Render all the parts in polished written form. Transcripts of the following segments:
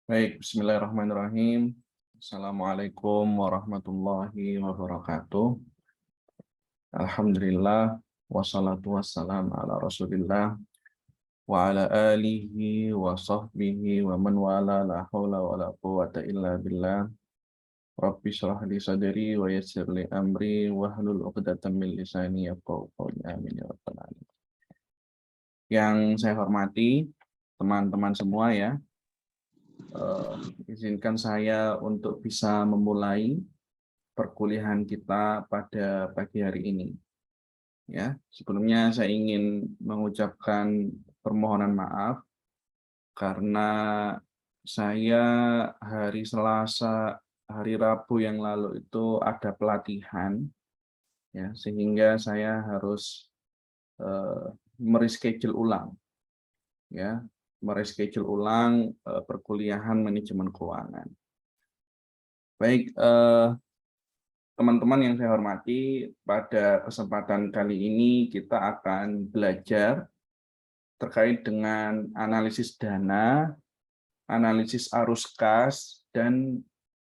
Baik, bismillahirrahmanirrahim. Assalamualaikum warahmatullahi wabarakatuh. Alhamdulillah, wassalatu wassalam ala rasulillah, wa ala alihi wa sahbihi wa man wala la hawla wa la quwata illa billah. Rabbi syrah li sadri wa yassir li amri wa hlul 'uqdatam min lisani yafqahu qawli. Amin ya rabbal alamin. Yang saya hormati teman-teman semua ya, izinkan saya untuk bisa memulai perkuliahan kita pada pagi hari ini. Ya, sebelumnya saya ingin mengucapkan permohonan maaf karena saya hari Selasa, hari Rabu yang lalu itu ada pelatihan, ya, sehingga saya harus mereschedule ulang, ya, mereschedule ulang perkuliahan manajemen keuangan. Baik, teman-teman yang saya hormati, pada kesempatan kali ini kita akan belajar terkait dengan analisis dana, analisis arus kas, dan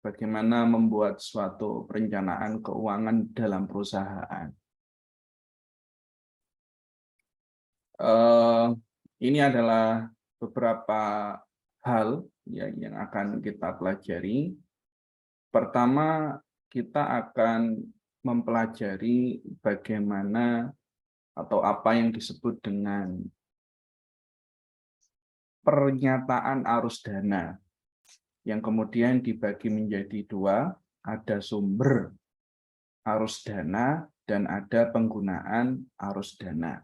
bagaimana membuat suatu perencanaan keuangan dalam perusahaan. Ini adalah beberapa hal ya, yang akan kita pelajari. Pertama, kita akan mempelajari bagaimana atau apa yang disebut dengan pernyataan arus dana, yang kemudian dibagi menjadi dua, ada sumber arus dana dan ada penggunaan arus dana.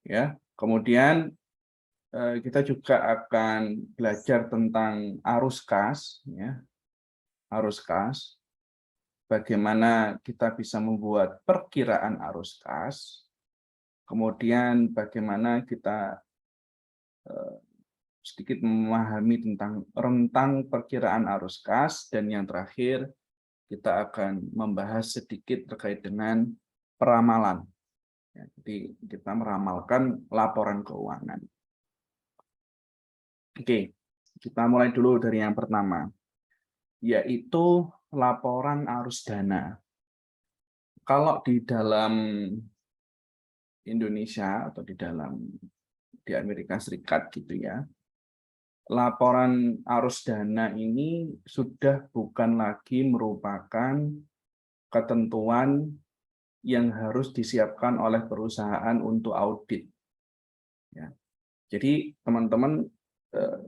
Ya, kemudian kita juga akan belajar tentang arus kas, ya, arus kas. Bagaimana kita bisa membuat perkiraan arus kas, kemudian bagaimana kita sedikit memahami tentang rentang perkiraan arus kas, dan yang terakhir kita akan membahas sedikit terkait dengan peramalan. Ya, jadi kita meramalkan laporan keuangan. Oke, kita mulai dulu dari yang pertama, yaitu laporan arus dana. Kalau di dalam Indonesia atau di Amerika Serikat gitu ya, laporan arus dana ini sudah bukan lagi merupakan ketentuan yang harus disiapkan oleh perusahaan untuk audit. Ya. Jadi teman-teman,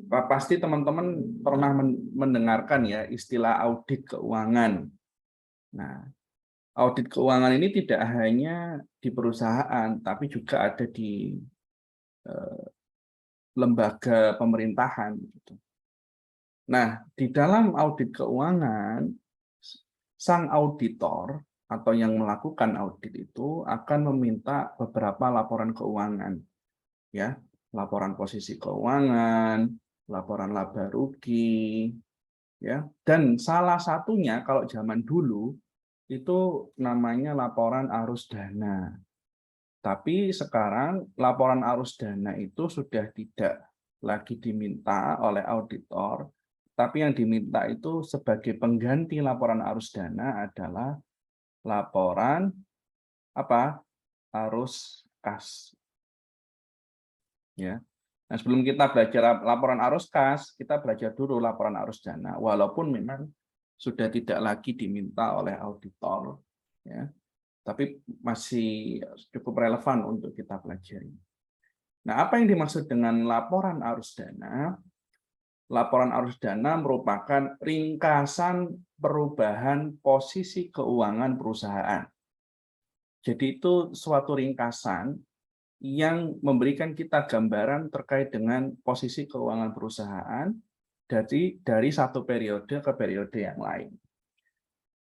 pasti teman-teman pernah mendengarkan ya istilah audit keuangan. Nah, audit keuangan ini tidak hanya di perusahaan, tapi juga ada di lembaga pemerintahan. Nah, di dalam audit keuangan, sang auditor atau yang melakukan audit itu akan meminta beberapa laporan keuangan, ya, laporan posisi keuangan, laporan laba rugi, ya, dan salah satunya kalau zaman dulu itu namanya laporan arus dana. Tapi sekarang laporan arus dana itu sudah tidak lagi diminta oleh auditor, tapi yang diminta itu sebagai pengganti laporan arus dana adalah laporan apa? Arus kas. Ya. Nah, sebelum kita belajar laporan arus kas, kita belajar dulu laporan arus dana, walaupun memang sudah tidak lagi diminta oleh auditor, ya, tapi masih cukup relevan untuk kita pelajari. Nah, apa yang dimaksud dengan laporan arus dana? Laporan arus dana merupakan ringkasan perubahan posisi keuangan perusahaan. Jadi itu suatu ringkasan yang memberikan kita gambaran terkait dengan posisi keuangan perusahaan dari satu periode ke periode yang lain.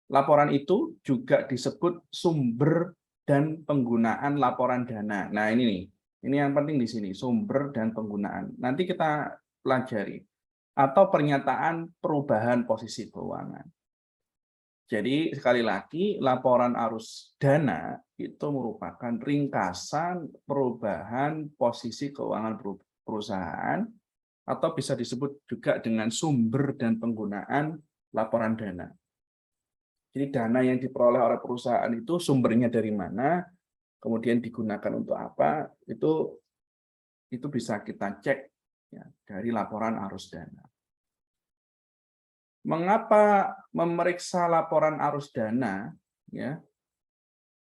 Laporan itu juga disebut sumber dan penggunaan laporan dana. Nah, ini yang penting di sini, sumber dan penggunaan. Nanti kita pelajari. Atau pernyataan perubahan posisi keuangan. Jadi sekali lagi, laporan arus dana itu merupakan ringkasan perubahan posisi keuangan perusahaan, atau bisa disebut juga dengan sumber dan penggunaan laporan dana. Jadi dana yang diperoleh oleh perusahaan itu sumbernya dari mana, kemudian digunakan untuk apa, itu bisa kita cek ya, dari laporan arus dana. Mengapa memeriksa laporan arus dana? Ya,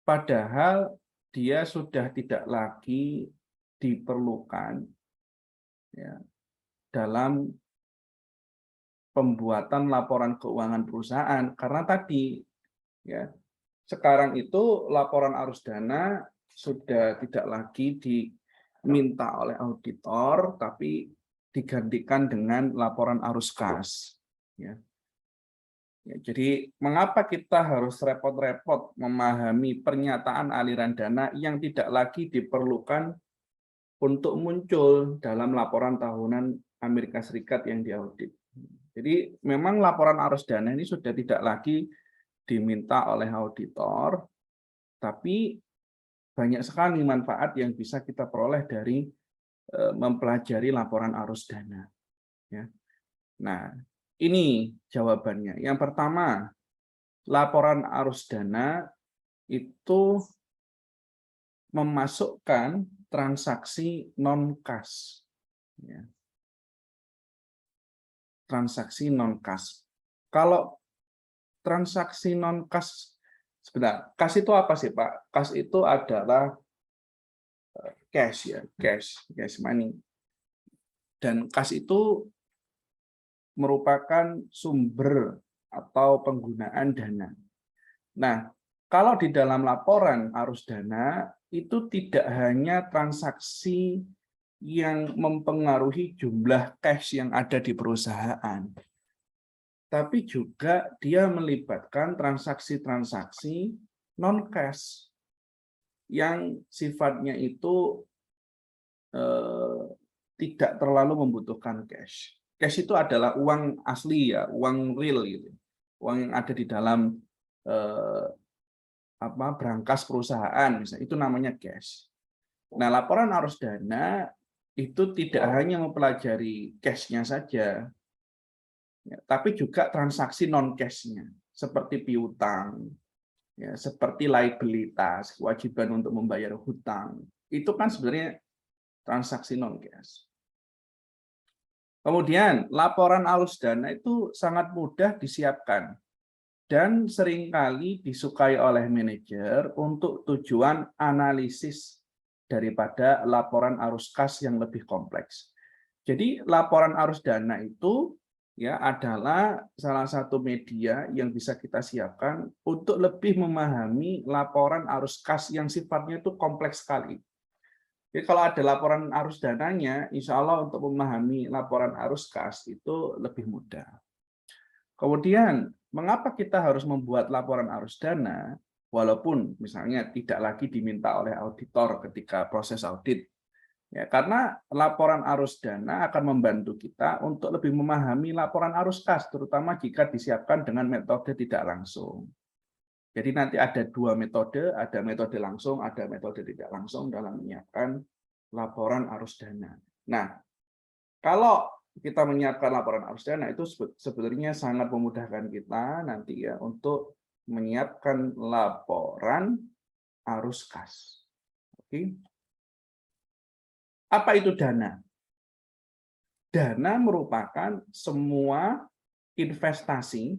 padahal dia sudah tidak lagi diperlukan ya, dalam pembuatan laporan keuangan perusahaan, karena tadi ya sekarang itu laporan arus dana sudah tidak lagi diminta oleh auditor, tapi digantikan dengan laporan arus kas. Ya. Ya, jadi mengapa kita harus repot-repot memahami pernyataan aliran dana yang tidak lagi diperlukan untuk muncul dalam laporan tahunan Amerika Serikat yang diaudit. Jadi memang laporan arus dana ini sudah tidak lagi diminta oleh auditor, tapi banyak sekali manfaat yang bisa kita peroleh dari mempelajari laporan arus dana. Ya. Nah, ini jawabannya. Yang pertama, laporan arus dana itu memasukkan transaksi non-kas. Ya. Transaksi non-kas. Kalau transaksi non-kas, sebentar, kas itu apa sih Pak? Kas itu adalah cash ya, cash money. Dan kas itu merupakan sumber atau penggunaan dana. Nah, kalau di dalam laporan arus dana itu tidak hanya transaksi yang mempengaruhi jumlah cash yang ada di perusahaan, tapi juga dia melibatkan transaksi-transaksi non-cash yang sifatnya itu tidak terlalu membutuhkan cash. Cash itu adalah uang asli ya, uang real gitu, uang yang ada di dalam brankas perusahaan, misalnya itu namanya cash. Nah, laporan arus dana itu tidak hanya mempelajari cash-nya saja, ya, tapi juga transaksi non cash-nya, seperti piutang, ya, seperti liabilitas, kewajiban untuk membayar hutang. Itu kan sebenarnya transaksi non cash. Kemudian laporan arus dana itu sangat mudah disiapkan dan seringkali disukai oleh manajer untuk tujuan analisis daripada laporan arus kas yang lebih kompleks. Jadi laporan arus dana itu ya adalah salah satu media yang bisa kita siapkan untuk lebih memahami laporan arus kas yang sifatnya itu kompleks sekali. Jadi kalau ada laporan arus dananya, insya Allah untuk memahami laporan arus kas itu lebih mudah. Kemudian, mengapa kita harus membuat laporan arus dana, walaupun misalnya tidak lagi diminta oleh auditor ketika proses audit? Ya, karena laporan arus dana akan membantu kita untuk lebih memahami laporan arus kas, terutama jika disiapkan dengan metode tidak langsung. Jadi nanti ada dua metode, ada metode langsung, ada metode tidak langsung dalam menyiapkan laporan arus dana. Nah, kalau kita menyiapkan laporan arus dana itu sebenarnya sangat memudahkan kita nanti ya untuk menyiapkan laporan arus kas. Oke. Apa itu dana? Dana merupakan semua investasi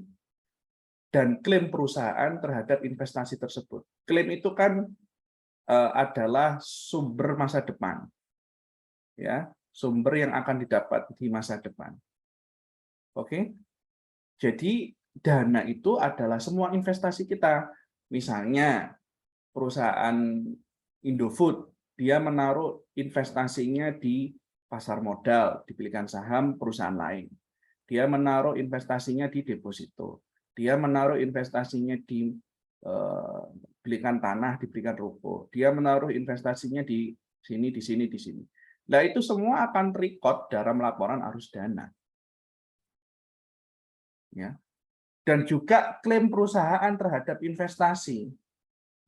dan klaim perusahaan terhadap investasi tersebut. Klaim itu kan adalah sumber masa depan, ya, sumber yang akan didapat di masa depan. Oke, jadi dana itu adalah semua investasi kita. Misalnya perusahaan Indofood, dia menaruh investasinya di pasar modal, dibelikan saham perusahaan lain. Dia menaruh investasinya di deposito. Dia menaruh investasinya di belikan tanah, diberikan ruko. Dia menaruh investasinya di sini, di sini, di sini. Nah, itu semua akan record dalam laporan arus dana. Ya. Dan juga klaim perusahaan terhadap investasi.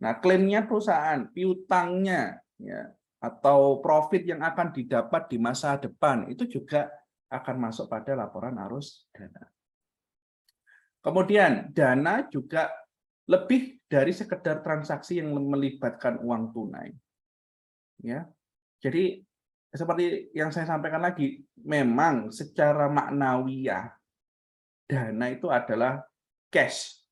Nah, klaimnya perusahaan, piutangnya, ya, atau profit yang akan didapat di masa depan itu juga akan masuk pada laporan arus dana. Kemudian dana juga lebih dari sekedar transaksi yang melibatkan uang tunai. Ya. Jadi seperti yang saya sampaikan lagi, memang secara maknawiyah dana itu adalah cash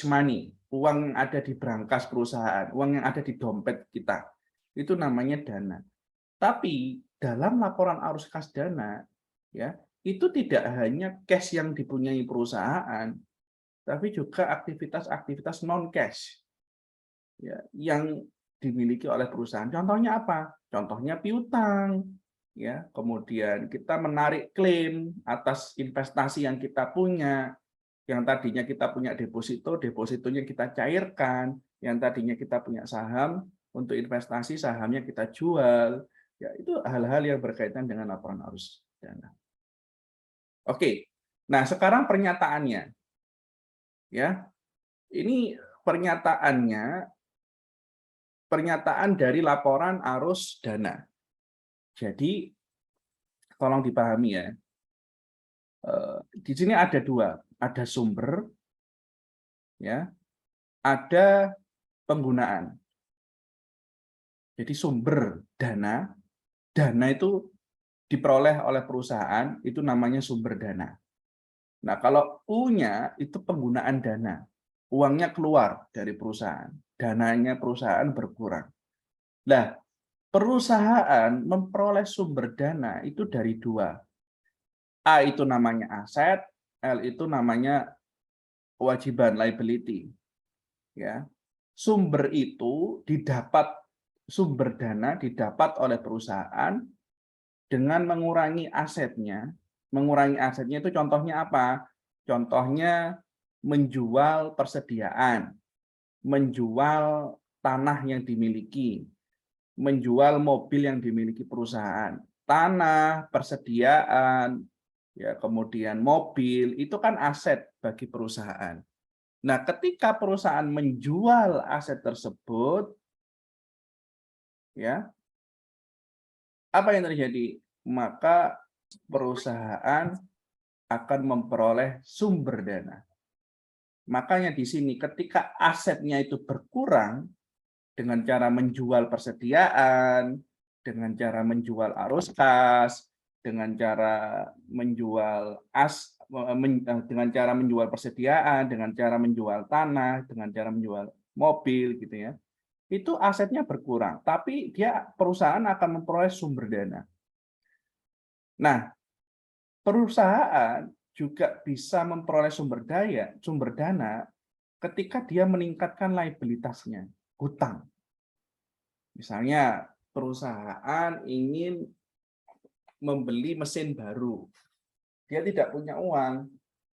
money, uang yang ada di brankas perusahaan, uang yang ada di dompet kita. Itu namanya dana. Tapi dalam laporan arus kas dana, ya, itu tidak hanya cash yang dipunyai perusahaan, tapi juga aktivitas-aktivitas non cash, ya, yang dimiliki oleh perusahaan. Contohnya apa? Contohnya piutang, ya. Kemudian kita menarik klaim atas investasi yang kita punya, yang tadinya kita punya deposito, depositonya kita cairkan, yang tadinya kita punya saham untuk investasi, sahamnya kita jual. Ya, itu hal-hal yang berkaitan dengan laporan arus dana. Oke. Nah, sekarang pernyataannya. Ya. Ini pernyataan dari laporan arus dana. Jadi tolong dipahami ya. Di sini ada dua, ada sumber, ya, ada penggunaan. Jadi sumber dana itu diperoleh oleh perusahaan, itu namanya sumber dana. Nah, kalau U-nya itu penggunaan dana, uangnya keluar dari perusahaan, dananya perusahaan berkurang. Nah, perusahaan memperoleh sumber dana itu dari dua. A itu namanya aset, L itu namanya kewajiban, liability. Ya. Sumber dana didapat oleh perusahaan dengan mengurangi asetnya. Mengurangi asetnya itu contohnya apa? Contohnya menjual persediaan, menjual tanah yang dimiliki, menjual mobil yang dimiliki perusahaan. Tanah, persediaan, ya, kemudian mobil, itu kan aset bagi perusahaan. Nah, ketika perusahaan menjual aset tersebut, ya, apa yang terjadi? Maka perusahaan akan memperoleh sumber dana. Makanya di sini ketika asetnya itu berkurang dengan cara menjual persediaan, dengan cara menjual arus kas, dengan cara menjual dengan cara menjual persediaan, dengan cara menjual tanah, dengan cara menjual mobil gitu ya. Itu asetnya berkurang, tapi perusahaan akan memperoleh sumber dana. Nah, perusahaan juga bisa memperoleh sumber dana ketika dia meningkatkan liabilitasnya, hutang. Misalnya perusahaan ingin membeli mesin baru, dia tidak punya uang,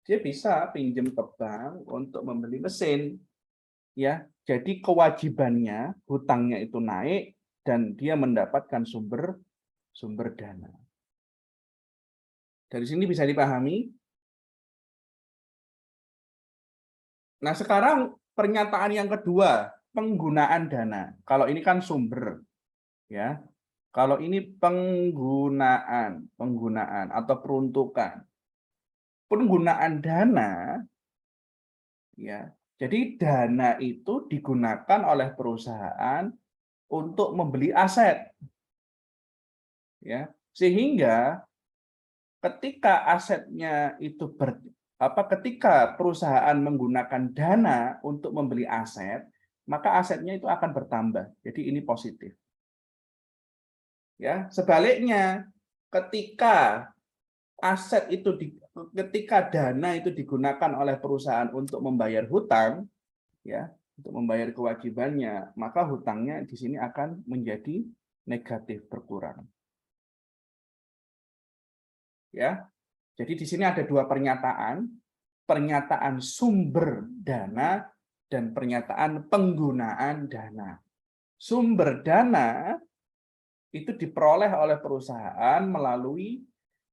dia bisa pinjam ke bank untuk membeli mesin, ya. Jadi kewajibannya, hutangnya itu naik dan dia mendapatkan sumber dana. Dari sini bisa dipahami. Nah, sekarang pernyataan yang kedua, penggunaan dana. Kalau ini kan sumber, ya. Kalau ini penggunaan atau peruntukan. Penggunaan dana, ya. Jadi dana itu digunakan oleh perusahaan untuk membeli aset, ya. Sehingga ketika asetnya itu ketika perusahaan menggunakan dana untuk membeli aset, maka asetnya itu akan bertambah. Jadi ini positif. Ya, sebaliknya ketika ketika dana itu digunakan oleh perusahaan untuk membayar hutang, ya, untuk membayar kewajibannya, maka hutangnya di sini akan menjadi negatif, berkurang. Ya. Jadi di sini ada dua pernyataan sumber dana dan pernyataan penggunaan dana. Sumber dana itu diperoleh oleh perusahaan melalui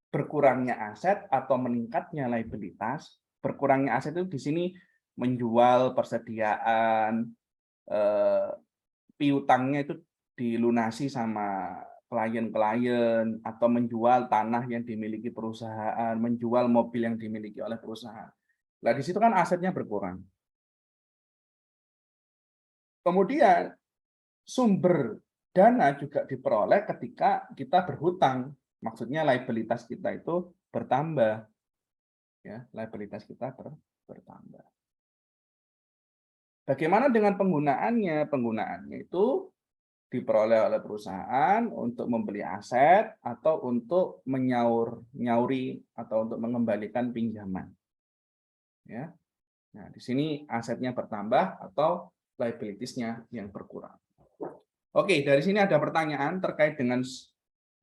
berkurangnya aset atau meningkatnya liabilitas. Berkurangnya aset itu di sini menjual persediaan, piutangnya itu dilunasi sama klien-klien atau menjual tanah yang dimiliki perusahaan, menjual mobil yang dimiliki oleh perusahaan. Nah, di situ kan asetnya berkurang. Kemudian sumber dana juga diperoleh ketika kita berhutang. Maksudnya liabilitas kita itu bertambah. Ya, liabilitas kita bertambah. Bagaimana dengan penggunaannya? Penggunaannya itu diperoleh oleh perusahaan untuk membeli aset atau untuk nyauri atau untuk mengembalikan pinjaman. Ya. Nah, di sini asetnya bertambah atau liabilities-nya yang berkurang. Oke, dari sini ada pertanyaan terkait dengan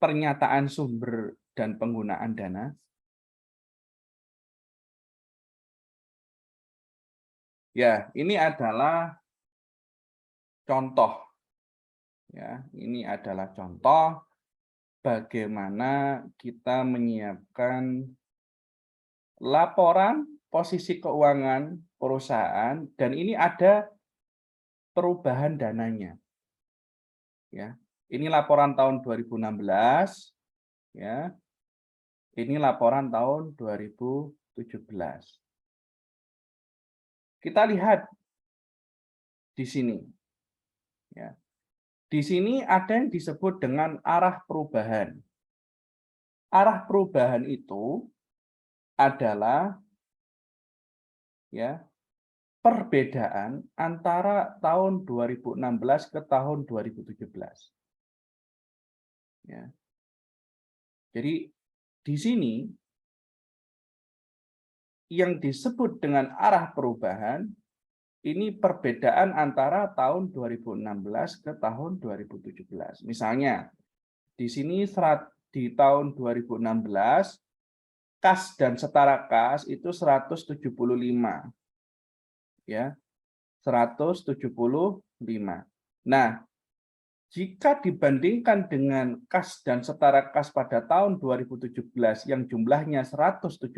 pernyataan sumber dan penggunaan dana. Ya, ini adalah contoh. Ya, ini adalah contoh bagaimana kita menyiapkan laporan posisi keuangan perusahaan dan ini ada perubahan dananya. Ya, ini laporan tahun 2016, ya. Ini laporan tahun 2017. Kita lihat di sini, ya. Di sini ada yang disebut dengan arah perubahan. Arah perubahan itu adalah ya perbedaan antara tahun 2016 ke tahun 2017. Ya. Jadi di sini yang disebut dengan arah perubahan ini perbedaan antara tahun 2016 ke tahun 2017. Misalnya di sini di tahun 2016 kas dan setara kas itu 175. Ya. 175. Nah, jika dibandingkan dengan kas dan setara kas pada tahun 2017 yang jumlahnya 178,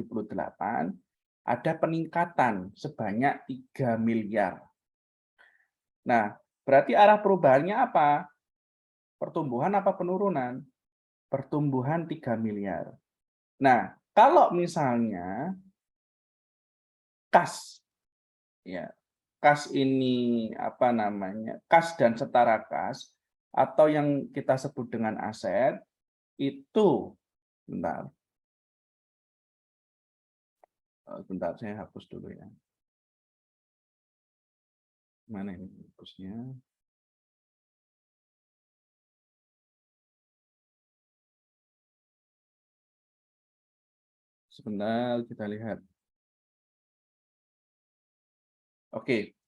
ada peningkatan sebanyak 3 miliar. Nah, berarti arah perubahannya apa? Pertumbuhan apa penurunan? Pertumbuhan 3 miliar. Nah, kalau misalnya kas, ya, kas ini apa namanya? Kas dan setara kas atau yang kita sebut dengan aset itu, bentar. Bentar, saya hapus dulu ya. Mana ini hapusnya? Sebentar, kita lihat. Oke.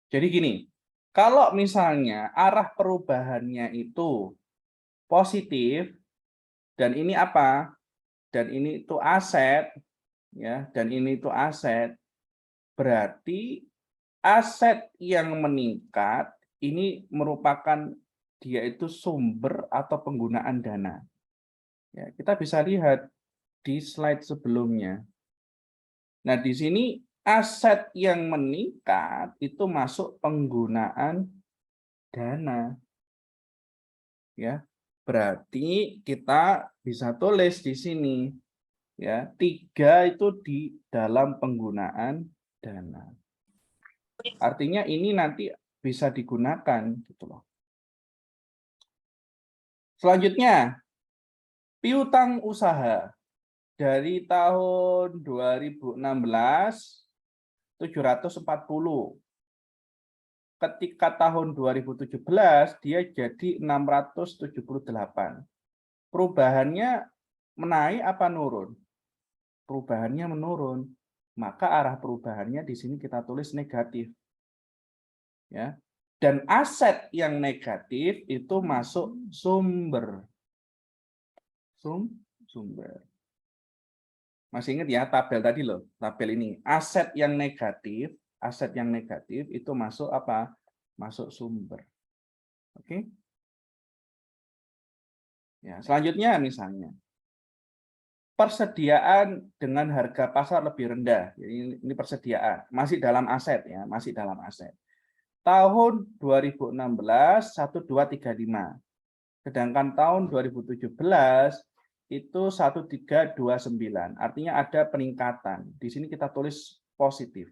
Jadi gini, kalau misalnya arah perubahannya itu positif dan ini apa? Dan ini itu aset, ya, dan ini itu aset, berarti aset yang meningkat ini merupakan dia itu sumber atau penggunaan dana. Ya, kita bisa lihat di slide sebelumnya. Nah, di sini aset yang meningkat itu masuk penggunaan dana. Ya. Berarti kita bisa tulis di sini ya, 3 itu di dalam penggunaan dana. Artinya ini nanti bisa digunakan gitu loh. Selanjutnya, piutang usaha dari tahun 2016 740. Ketika tahun 2017 dia jadi 678. Perubahannya menaik apa nurun? Perubahannya menurun. Maka arah perubahannya di sini kita tulis negatif. Ya. Dan aset yang negatif itu masuk sumber. Sumber. Masih ingat ya tabel tadi loh, tabel ini. Aset yang negatif itu masuk apa? Masuk sumber. Oke. Ya, selanjutnya misalnya persediaan dengan harga pasar lebih rendah. Jadi ini persediaan, masih dalam aset ya, masih dalam aset. tahun 2016 1235. Sedangkan tahun 2017 itu 1329. Artinya ada peningkatan. Di sini kita tulis positif.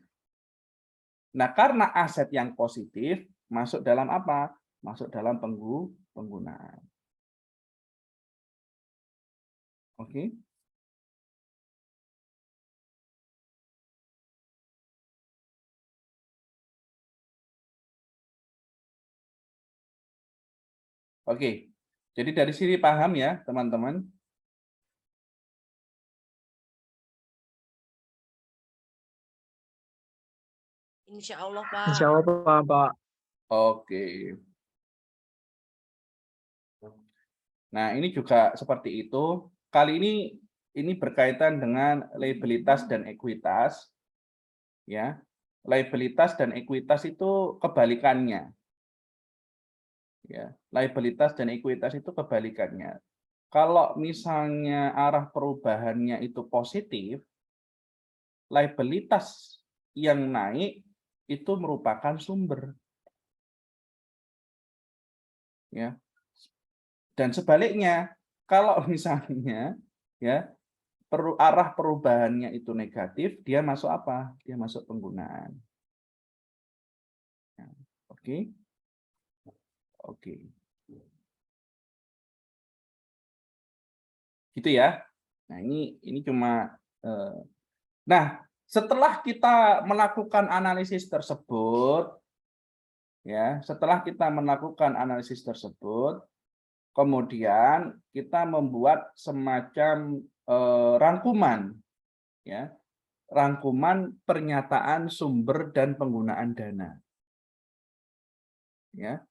Nah, karena aset yang positif masuk dalam apa? Masuk dalam penggunaan. Oke. Oke. Jadi dari sini paham ya, teman-teman? Insya Allah, Pak. Insya Allah, Pak. Oke. Nah, ini juga seperti itu. Kali ini berkaitan dengan liabilitas dan ekuitas. Ya. Liabilitas dan ekuitas itu kebalikannya. Ya, liabilitas dan ekuitas itu kebalikannya. Kalau misalnya arah perubahannya itu positif, liabilitas yang naik itu merupakan sumber. Ya. Dan sebaliknya, kalau misalnya ya arah perubahannya itu negatif, dia masuk apa? Dia masuk penggunaan. Ya. Oke. Oke. Gitu ya. Nah, ini cuma nah, setelah kita melakukan analisis tersebut, ya, setelah kita melakukan analisis tersebut, kemudian kita membuat semacam rangkuman, ya, rangkuman pernyataan sumber dan penggunaan dana. Ya,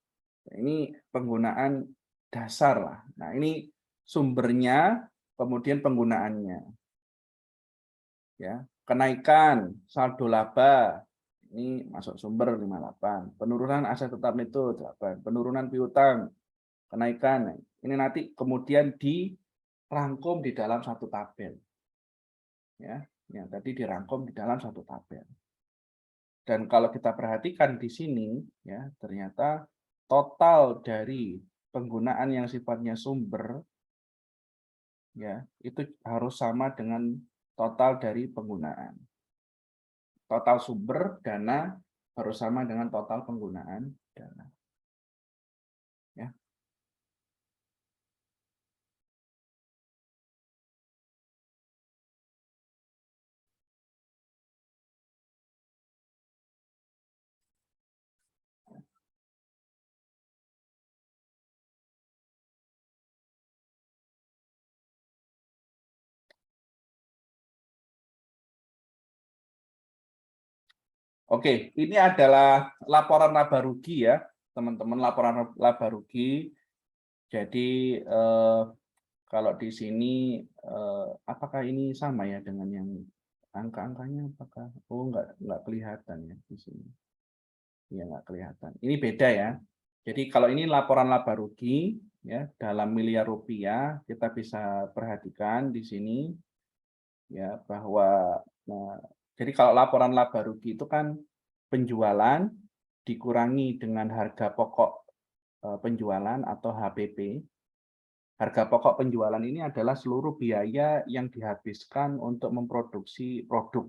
ini penggunaan dasar lah. Nah, ini sumbernya, kemudian penggunaannya. Ya, kenaikan saldo laba ini masuk sumber 58. Penurunan aset tetap neto 8. Penurunan piutang, kenaikan. Ini nanti kemudian dirangkum di dalam satu tabel. Ya, yang tadi dirangkum di dalam satu tabel. Dan kalau kita perhatikan di sini, ya ternyata total dari penggunaan yang sifatnya sumber, ya itu harus sama dengan total dari penggunaan. Total sumber dana harus sama dengan total penggunaan dana. Ya. Oke, ini adalah laporan laba rugi ya, teman-teman, laporan laba rugi. Jadi kalau di sini apakah ini sama ya dengan yang angka-angkanya? Apakah? Oh, nggak kelihatan ya di sini. Ya, nggak kelihatan. Ini beda ya. Jadi kalau ini laporan laba rugi ya dalam miliar rupiah, kita bisa perhatikan di sini ya bahwa jadi kalau laporan laba rugi itu kan penjualan dikurangi dengan harga pokok penjualan atau HPP. Harga pokok penjualan ini adalah seluruh biaya yang dihabiskan untuk memproduksi produk.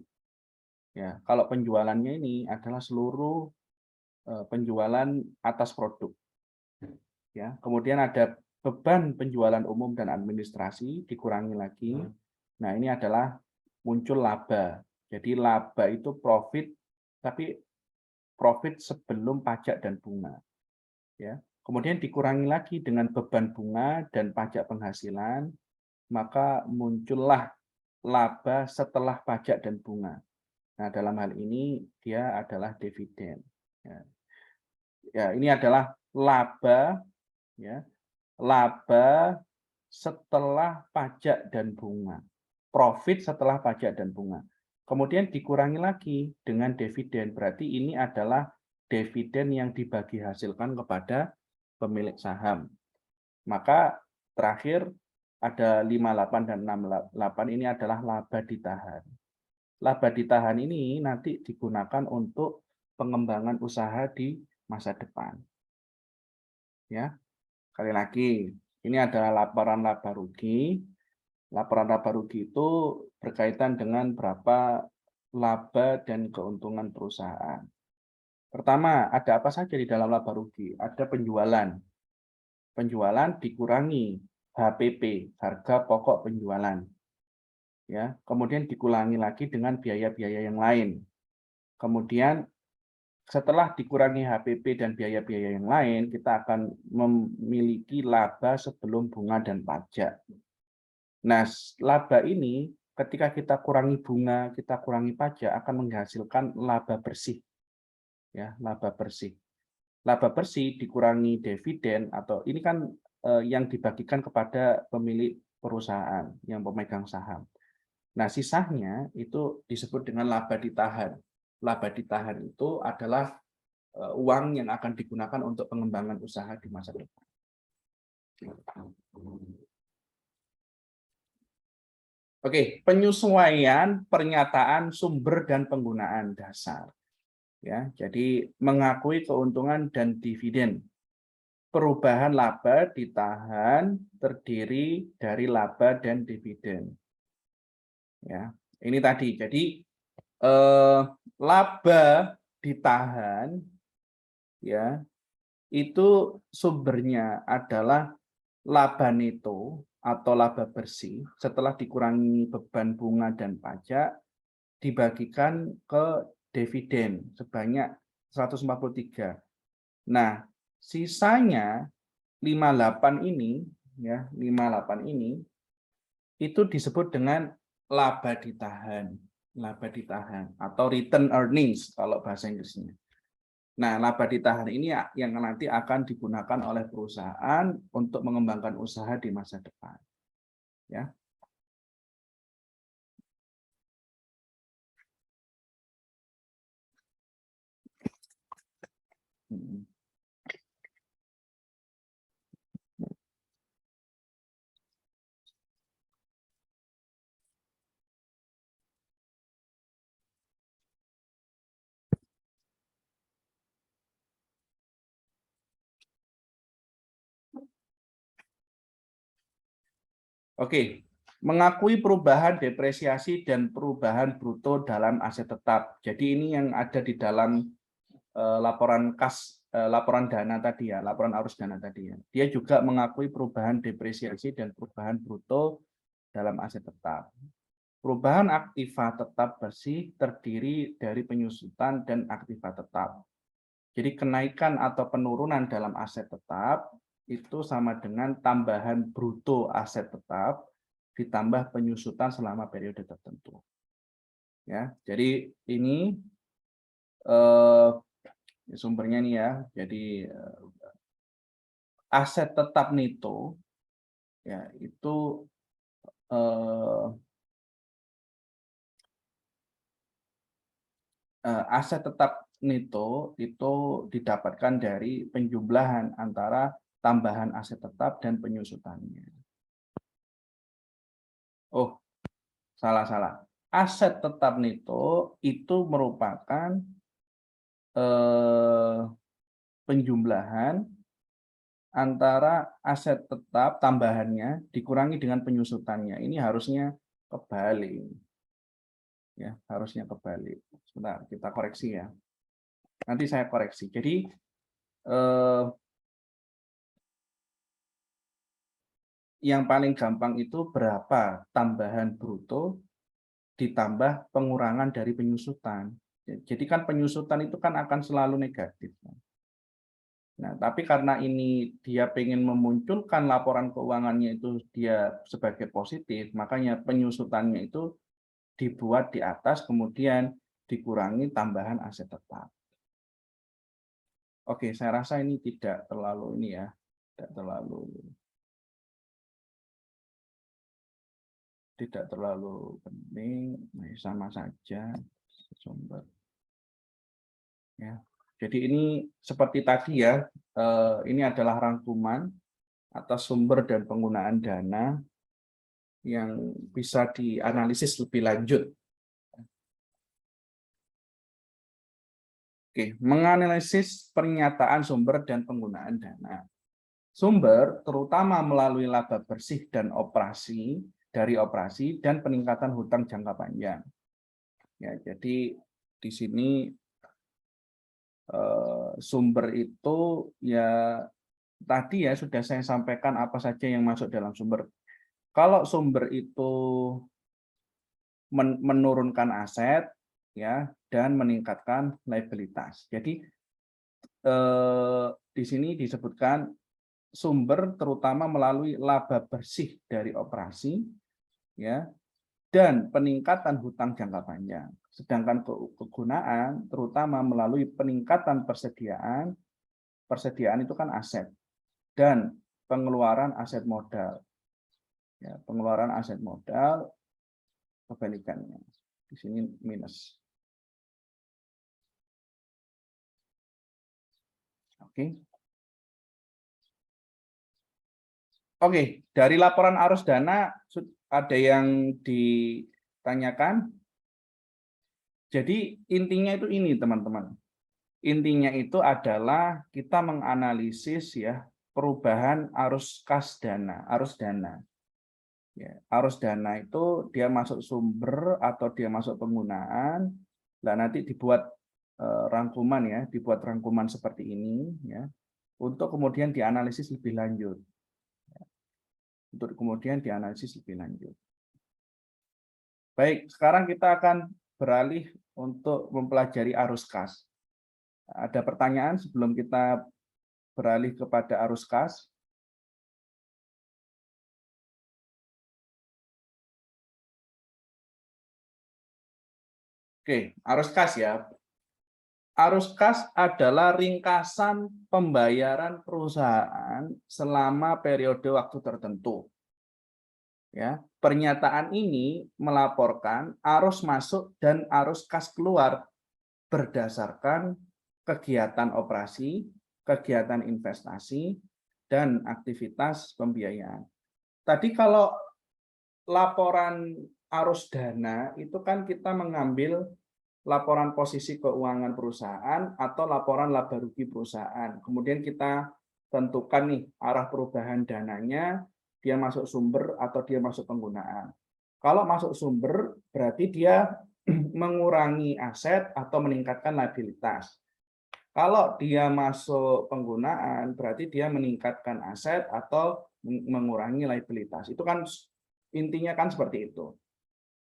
Ya, kalau penjualannya ini adalah seluruh penjualan atas produk. Ya, kemudian ada beban penjualan umum dan administrasi dikurangi lagi. Nah, ini adalah muncul laba. Jadi laba itu profit, tapi profit sebelum pajak dan bunga. Ya. Kemudian dikurangi lagi dengan beban bunga dan pajak penghasilan, maka muncullah laba setelah pajak dan bunga. Nah, dalam hal ini dia adalah dividen. Ya, ya ini adalah laba, ya, laba setelah pajak dan bunga. Profit setelah pajak dan bunga. Kemudian dikurangi lagi dengan dividen. Berarti ini adalah dividen yang dibagi hasilkan kepada pemilik saham. Maka terakhir ada 58 dan 68 ini adalah laba ditahan. Laba ditahan ini nanti digunakan untuk pengembangan usaha di masa depan. Ya, sekali lagi, ini adalah laporan laba rugi. Laporan laba rugi itu berkaitan dengan berapa laba dan keuntungan perusahaan. Pertama, ada apa saja di dalam laba rugi? Ada penjualan. Penjualan dikurangi HPP, harga pokok penjualan. Ya, kemudian dikurangi lagi dengan biaya-biaya yang lain. Kemudian setelah dikurangi HPP dan biaya-biaya yang lain, kita akan memiliki laba sebelum bunga dan pajak. Nah, laba ini ketika kita kurangi bunga, kita kurangi pajak akan menghasilkan laba bersih. Ya, laba bersih. Laba bersih dikurangi dividen atau ini kan yang dibagikan kepada pemilik perusahaan yang pemegang saham. Nah, sisanya itu disebut dengan laba ditahan. Laba ditahan itu adalah uang yang akan digunakan untuk pengembangan usaha di masa depan. Oke, penyesuaian pernyataan sumber dan penggunaan dasar. Ya, jadi mengakui keuntungan dan dividen. Perubahan laba ditahan terdiri dari laba dan dividen. Ya, ini tadi. Jadi laba ditahan ya itu sumbernya adalah laba neto atau laba bersih setelah dikurangi beban bunga dan pajak dibagikan ke dividen sebanyak 143. Nah, sisanya 58 ini ya, 58 ini itu disebut dengan laba ditahan. Laba ditahan atau return earnings kalau bahasa Inggrisnya. Nah, laba ditahan ini yang nanti akan digunakan oleh perusahaan untuk mengembangkan usaha di masa depan. Ya. Oke, mengakui perubahan depresiasi dan perubahan bruto dalam aset tetap. Jadi ini yang ada di dalam laporan kas, laporan dana tadi ya, laporan arus dana tadi ya. Dia juga mengakui perubahan depresiasi dan perubahan bruto dalam aset tetap. Perubahan aktiva tetap bersih terdiri dari penyusutan dan aktiva tetap. Jadi kenaikan atau penurunan dalam aset tetap itu sama dengan tambahan bruto aset tetap ditambah penyusutan selama periode tertentu. Ya, jadi ini sumbernya nih ya. Jadi aset tetap neto ya itu aset tetap neto itu didapatkan dari penjumlahan antara tambahan aset tetap dan penyusutannya. Oh, salah. Aset tetap neto itu merupakan penjumlahan antara aset tetap tambahannya dikurangi dengan penyusutannya. Ini harusnya kebalik. Ya, harusnya kebalik. Sebentar, kita koreksi ya. Nanti saya koreksi. Jadi yang paling gampang itu berapa tambahan bruto ditambah pengurangan dari penyusutan. Jadi kan penyusutan itu kan akan selalu negatif. Nah, tapi karena ini dia ingin memunculkan laporan keuangannya itu dia sebagai positif, makanya penyusutannya itu dibuat di atas, kemudian dikurangi tambahan aset tetap. Oke, saya rasa ini tidak terlalu ini ya, tidak terlalu penting, sama saja sumber. Ya. Jadi ini seperti tadi ya, ini adalah rangkuman atas sumber dan penggunaan dana yang bisa dianalisis lebih lanjut. Oke. Oke, menganalisis pernyataan sumber dan penggunaan dana. Sumber terutama melalui laba bersih dan operasi dari operasi dan peningkatan hutang jangka panjang. Ya, jadi di sini sumber itu ya tadi ya sudah saya sampaikan apa saja yang masuk dalam sumber. Kalau sumber itu menurunkan aset ya dan meningkatkan liabilitas. Jadi di sini disebutkan sumber terutama melalui laba bersih dari operasi ya dan peningkatan hutang jangka panjang. Sedangkan kegunaan terutama melalui peningkatan persediaan itu kan aset dan pengeluaran aset modal. Ya, pengeluaran aset modal kebalikannya. Di sini minus. Oke. Oke, dari laporan arus dana ada yang ditanyakan. Jadi intinya itu ini, teman-teman. Intinya itu adalah kita menganalisis ya perubahan arus kas dana, arus dana. Ya, arus dana itu dia masuk sumber atau dia masuk penggunaan. Nah, nanti dibuat rangkuman ya, dibuat rangkuman seperti ini ya, untuk kemudian dianalisis lebih lanjut. Untuk kemudian dianalisis lebih lanjut. Baik, sekarang kita akan beralih untuk mempelajari arus kas. Ada pertanyaan sebelum kita beralih kepada arus kas? Oke, arus kas ya. Arus kas adalah ringkasan pembayaran perusahaan selama periode waktu tertentu. Ya, pernyataan ini melaporkan arus masuk dan arus kas keluar berdasarkan kegiatan operasi, kegiatan investasi, dan aktivitas pembiayaan. Tadi kalau laporan arus dana itu kan kita mengambil laporan posisi keuangan perusahaan atau laporan laba rugi perusahaan. Kemudian kita tentukan nih arah perubahan dananya, dia masuk sumber atau dia masuk penggunaan. Kalau masuk sumber berarti dia mengurangi aset atau meningkatkan liabilitas. Kalau dia masuk penggunaan berarti dia meningkatkan aset atau mengurangi liabilitas. Itu kan intinya kan seperti itu.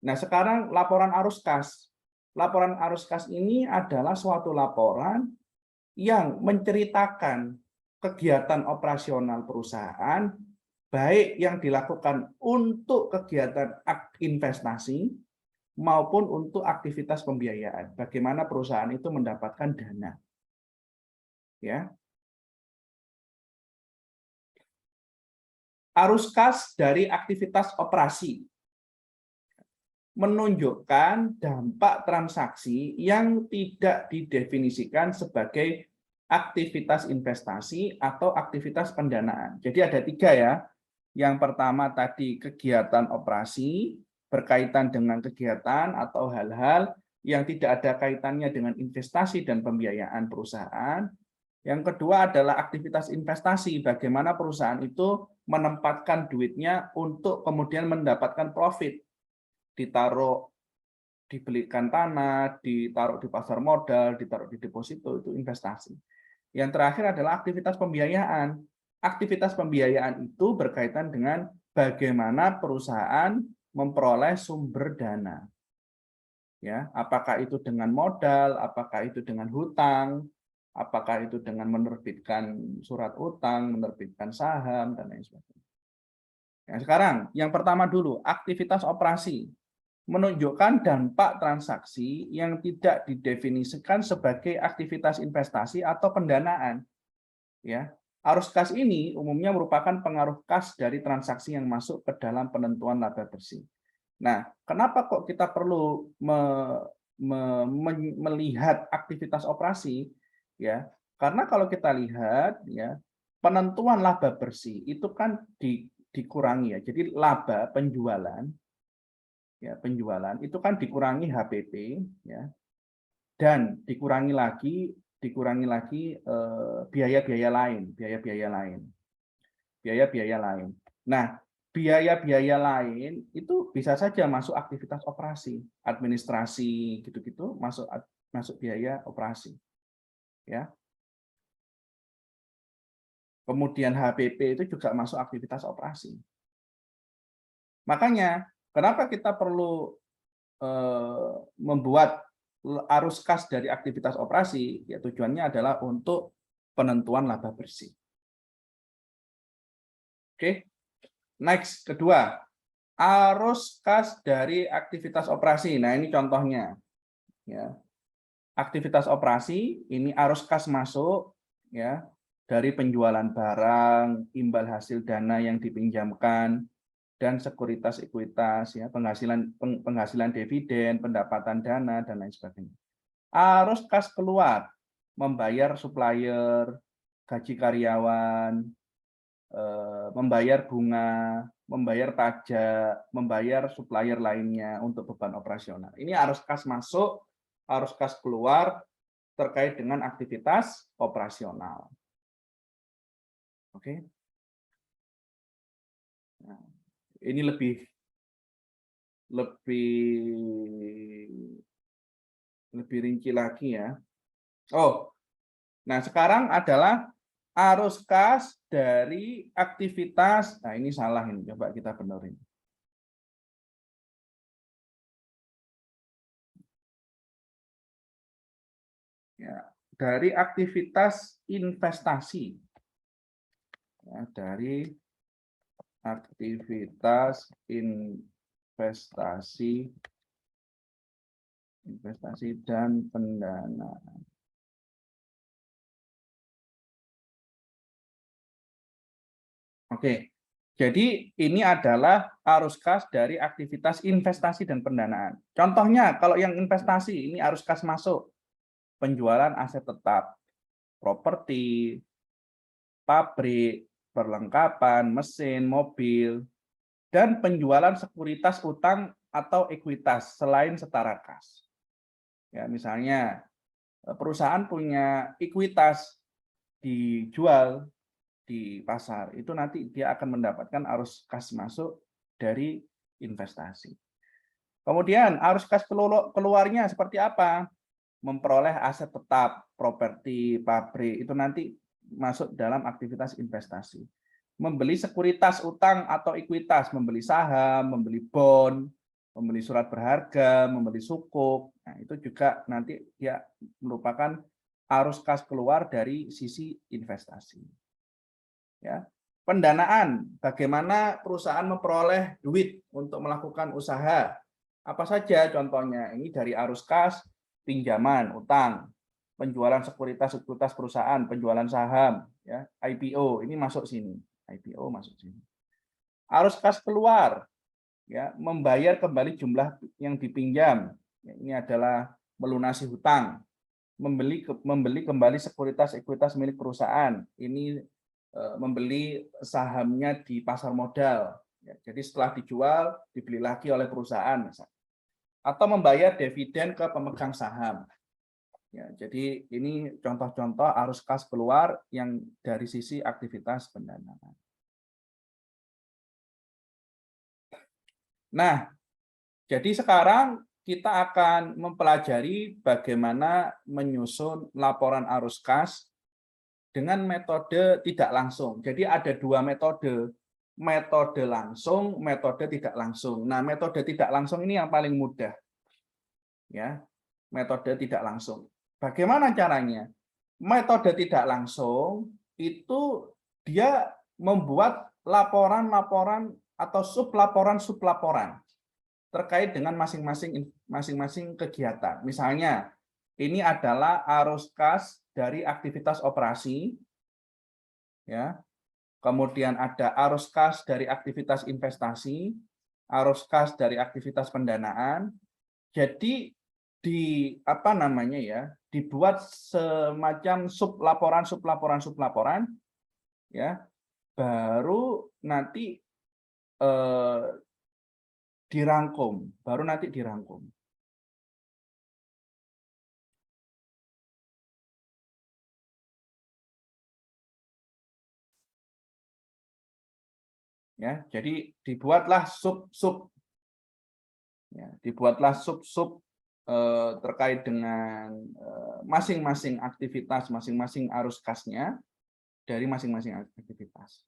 Nah, sekarang laporan arus kas. Laporan arus kas ini adalah suatu laporan yang menceritakan kegiatan operasional perusahaan, baik yang dilakukan untuk kegiatan investasi maupun untuk aktivitas pembiayaan. Bagaimana perusahaan itu mendapatkan dana. Ya. Arus kas dari aktivitas operasi menunjukkan dampak transaksi yang tidak didefinisikan sebagai aktivitas investasi atau aktivitas pendanaan. Jadi ada 3 ya. Yang pertama tadi kegiatan operasi berkaitan dengan kegiatan atau hal-hal yang tidak ada kaitannya dengan investasi dan pembiayaan perusahaan. Yang kedua adalah aktivitas investasi, bagaimana perusahaan itu menempatkan duitnya untuk kemudian mendapatkan profit. Ditaruh, dibelikan tanah, ditaruh di pasar modal, ditaruh di deposito, itu investasi. Yang terakhir adalah aktivitas pembiayaan. Aktivitas pembiayaan itu berkaitan dengan bagaimana perusahaan memperoleh sumber dana. Ya, apakah itu dengan modal, apakah itu dengan hutang, apakah itu dengan menerbitkan surat utang, menerbitkan saham, dan lain sebagainya. Nah, sekarang, yang pertama dulu, aktivitas operasi. Menunjukkan dampak transaksi yang tidak didefinisikan sebagai aktivitas investasi atau pendanaan. Ya, arus kas ini umumnya merupakan pengaruh kas dari transaksi yang masuk ke dalam penentuan laba bersih. Nah, kenapa kok kita perlu melihat aktivitas operasi? Ya, karena kalau kita lihat, ya, penentuan laba bersih itu kan dikurangi ya. Jadi laba penjualan. Ya, penjualan itu kan dikurangi HPP ya, dan dikurangi lagi dikurangi lagi biaya-biaya lain, biaya-biaya lain. Nah, biaya-biaya lain itu bisa saja masuk aktivitas operasi, administrasi gitu-gitu masuk biaya operasi, ya. Kemudian HPP itu juga masuk aktivitas operasi. Makanya kenapa kita perlu membuat arus kas dari aktivitas operasi, ya tujuannya adalah untuk penentuan laba bersih. Oke, next, kedua, arus kas dari aktivitas operasi. Nah, ini contohnya. Ya. Aktivitas operasi, ini arus kas masuk ya dari penjualan barang, imbal hasil dana yang dipinjamkan, dan sekuritas ekuitas, ya, penghasilan dividen, pendapatan dana, dan lain sebagainya. Arus kas keluar, membayar supplier, gaji karyawan, membayar bunga, membayar pajak, membayar supplier lainnya untuk beban operasional. Ini arus kas masuk, arus kas keluar terkait dengan aktivitas operasional. Oke. Nah, ini lebih rinci lagi ya. Oh, nah sekarang adalah arus kas dari aktivitas. Nah, ini salah ini, coba kita benerin. Ya, dari aktivitas investasi. Ya, dari aktivitas investasi dan pendanaan. Oke, jadi ini adalah arus kas dari aktivitas investasi dan pendanaan. Contohnya, kalau yang investasi, ini arus kas masuk, penjualan aset tetap, properti, pabrik, perlengkapan, mesin, mobil, dan penjualan sekuritas utang atau ekuitas selain setara kas. Ya, misalnya perusahaan punya ekuitas dijual di pasar, itu nanti dia akan mendapatkan arus kas masuk dari investasi. Kemudian arus kas keluarnya seperti apa? Memperoleh aset tetap, properti, pabrik, itu nanti masuk dalam aktivitas investasi. Membeli sekuritas utang atau ekuitas, membeli saham, membeli bond, membeli surat berharga, membeli sukuk, nah itu juga nanti dia merupakan arus kas keluar dari sisi investasi. Ya. Pendanaan, bagaimana perusahaan memperoleh duit untuk melakukan usaha. Apa saja contohnya? Ini dari arus kas, pinjaman, utang, penjualan sekuritas perusahaan, penjualan saham, ya, IPO, ini masuk sini. IPO masuk sini. Arus kas keluar, ya, membayar kembali jumlah yang dipinjam. Ya, ini adalah melunasi hutang, membeli kembali sekuritas ekuitas milik perusahaan. Ini membeli sahamnya di pasar modal. Ya, jadi setelah dijual, dibeli lagi oleh perusahaan. Misalnya. Atau membayar dividen ke pemegang saham. Ya, jadi ini contoh-contoh arus kas keluar yang dari sisi aktivitas pendanaan. Nah, jadi sekarang kita akan mempelajari bagaimana menyusun laporan arus kas dengan metode tidak langsung. Jadi ada dua metode langsung, metode tidak langsung. Nah, metode tidak langsung ini yang paling mudah. Ya, metode tidak langsung. Bagaimana caranya? Metode tidak langsung itu dia membuat laporan-laporan atau sublaporan terkait dengan masing-masing kegiatan. Misalnya, ini adalah arus kas dari aktivitas operasi, ya. Kemudian ada arus kas dari aktivitas investasi, arus kas dari aktivitas pendanaan. Jadi dibuat semacam sublaporan, ya. Baru nanti dirangkum. Ya, jadi dibuatlah sub-sub, ya, dibuatlah sub-sub terkait dengan masing-masing aktivitas, masing-masing arus kasnya dari masing-masing aktivitas.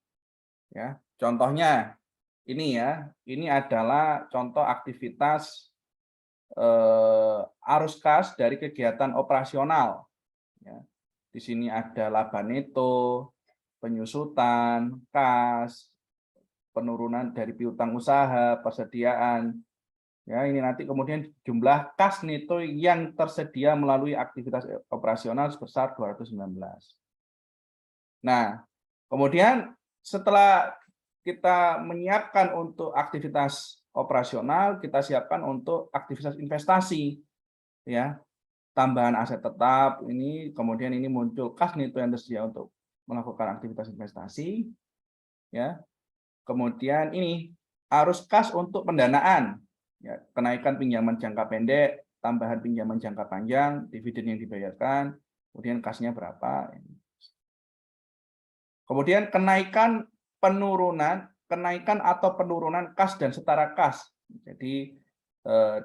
Ya, contohnya ini ya, ini adalah contoh aktivitas arus kas dari kegiatan operasional. Ya. Di sini ada laba neto, penyusutan, kas, penurunan dari piutang usaha, persediaan. Ya, ini nanti kemudian jumlah kas neto yang tersedia melalui aktivitas operasional sebesar 219. Nah, kemudian setelah kita menyiapkan untuk aktivitas operasional, kita siapkan untuk aktivitas investasi, ya. Tambahan aset tetap ini, kemudian ini muncul kas neto yang tersedia untuk melakukan aktivitas investasi, ya. Kemudian ini arus kas untuk pendanaan, ya, kenaikan pinjaman jangka pendek, tambahan pinjaman jangka panjang, dividen yang dibayarkan, kemudian kasnya berapa. Kemudian kenaikan atau penurunan kas dan setara kas. Jadi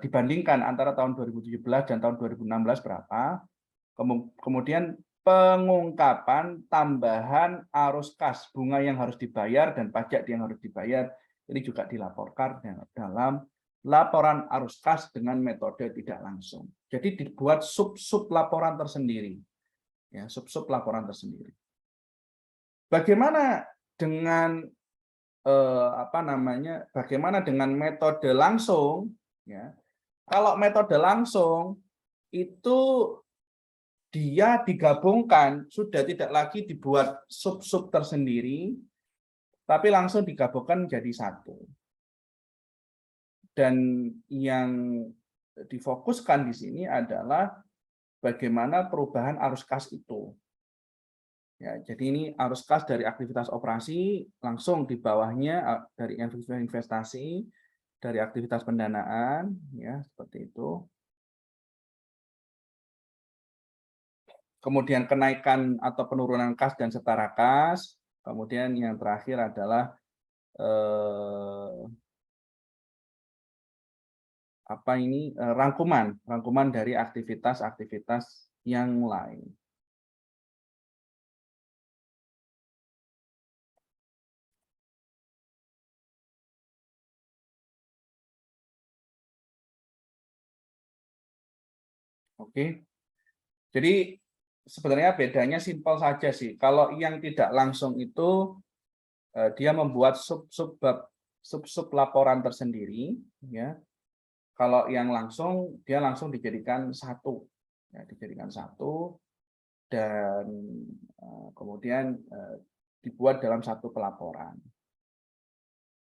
dibandingkan antara tahun 2017 dan tahun 2016 berapa. Kemudian pengungkapan tambahan arus kas, bunga yang harus dibayar dan pajak yang harus dibayar, ini juga dilaporkan dalam laporan arus kas dengan metode tidak langsung. Jadi dibuat sub-sub laporan tersendiri. Ya, sub-sub laporan tersendiri. Bagaimana dengan bagaimana dengan metode langsung? Ya, kalau metode langsung itu dia digabungkan, sudah tidak lagi dibuat sub-sub tersendiri, tapi langsung digabungkan jadi satu. Dan yang difokuskan di sini adalah bagaimana perubahan arus kas itu. Ya, jadi ini arus kas dari aktivitas operasi langsung di bawahnya dari aktivitas investasi, dari aktivitas pendanaan, ya seperti itu. Kemudian kenaikan atau penurunan kas dan setara kas. Kemudian yang terakhir adalah rangkuman dari aktivitas-aktivitas yang lain. Oke, jadi sebenarnya bedanya simpel saja sih. Kalau yang tidak langsung itu dia membuat sub-sub laporan tersendiri, ya. Kalau yang langsung dia langsung dijadikan satu, ya, dijadikan satu dan kemudian dibuat dalam satu pelaporan.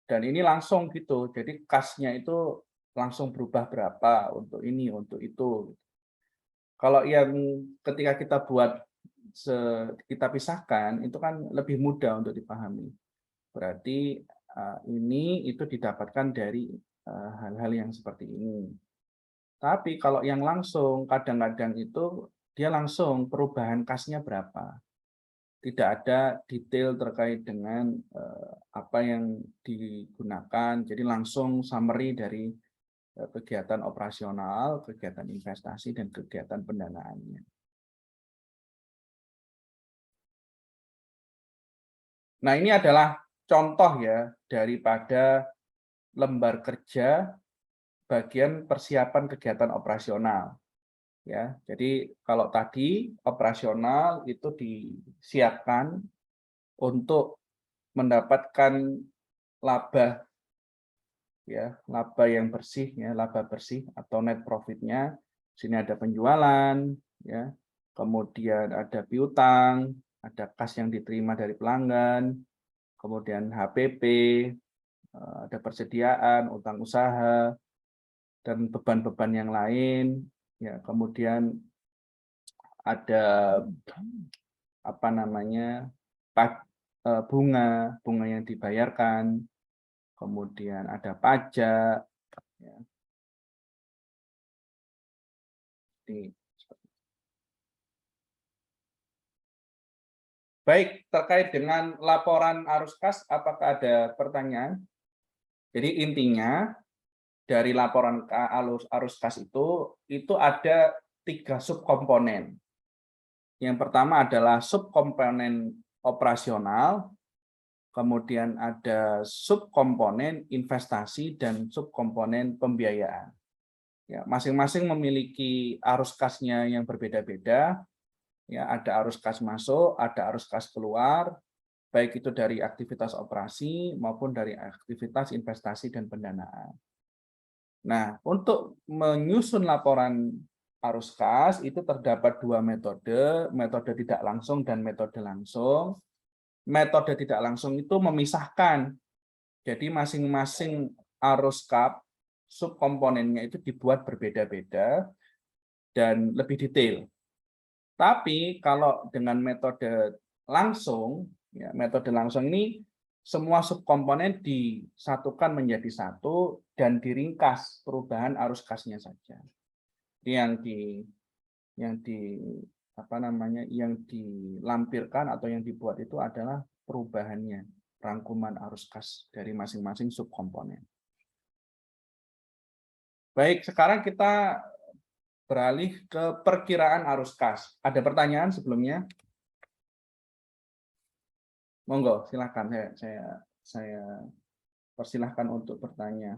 Dan ini langsung gitu, jadi kasnya itu langsung berubah berapa untuk ini, untuk itu. Kalau yang ketika kita buat kita pisahkan itu kan lebih mudah untuk dipahami. Berarti ini itu didapatkan dari hal-hal yang seperti ini. Tapi kalau yang langsung kadang-kadang itu dia langsung perubahan kasnya berapa. Tidak ada detail terkait dengan apa yang digunakan. Jadi langsung summary dari kegiatan operasional, kegiatan investasi, dan kegiatan pendanaannya. Nah, ini adalah contoh ya daripada lembar kerja bagian persiapan kegiatan operasional. Ya, jadi kalau tadi operasional itu disiapkan untuk mendapatkan laba, ya, laba yang bersih, ya, laba bersih atau net profitnya. Sini ada penjualan, ya, kemudian ada piutang, ada kas yang diterima dari pelanggan, kemudian HPP, ada persediaan, utang usaha, dan beban-beban yang lain. Ya, kemudian ada bunga yang dibayarkan, kemudian ada pajak. Ya. Baik, terkait dengan laporan arus kas, apakah ada pertanyaan? Jadi intinya dari laporan arus kas itu ada 3 subkomponen. Yang pertama adalah subkomponen operasional, kemudian ada subkomponen investasi dan subkomponen pembiayaan. Ya, masing-masing memiliki arus kasnya yang berbeda-beda. Ya, ada arus kas masuk, ada arus kas keluar, baik itu dari aktivitas operasi maupun dari aktivitas investasi dan pendanaan. Nah, untuk menyusun laporan arus kas itu terdapat 2 metode, metode tidak langsung dan metode langsung. Metode tidak langsung itu memisahkan, jadi masing-masing arus kas subkomponennya itu dibuat berbeda-beda dan lebih detail. Tapi kalau dengan metode langsung, ya, metode langsung ini semua subkomponen disatukan menjadi satu dan diringkas perubahan arus kasnya saja. Ini yang dilampirkan atau yang dibuat itu adalah perubahannya, rangkuman arus kas dari masing-masing subkomponen. Baik, sekarang kita beralih ke perkiraan arus kas. Ada pertanyaan sebelumnya? Monggo, silakan. Saya persilahkan untuk bertanya.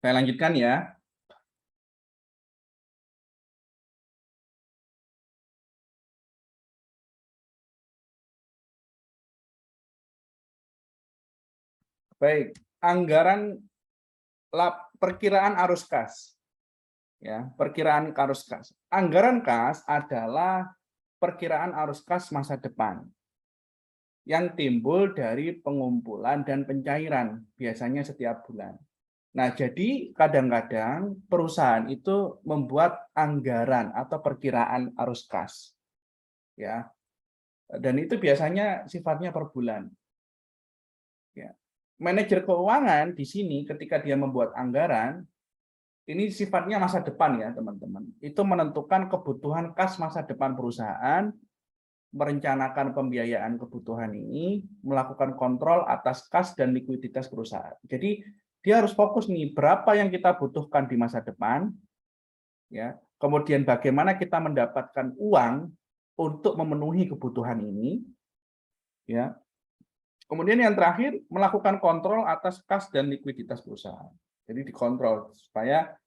Saya lanjutkan ya. Baik, anggaran perkiraan arus kas. Ya, perkiraan arus kas. Anggaran kas adalah perkiraan arus kas masa depan yang timbul dari pengumpulan dan pencairan, biasanya setiap bulan. Nah, jadi kadang-kadang perusahaan itu membuat anggaran atau perkiraan arus kas. Ya. Dan itu biasanya sifatnya per bulan. Ya. Manajer keuangan di sini ketika dia membuat anggaran, ini sifatnya masa depan ya, teman-teman. Itu menentukan kebutuhan kas masa depan perusahaan, merencanakan pembiayaan kebutuhan ini, melakukan kontrol atas kas dan likuiditas perusahaan. Jadi dia harus fokus nih, berapa yang kita butuhkan di masa depan, ya. Kemudian bagaimana kita mendapatkan uang untuk memenuhi kebutuhan ini, ya. Kemudian yang terakhir, melakukan kontrol atas kas dan likuiditas perusahaan. Jadi dikontrol supaya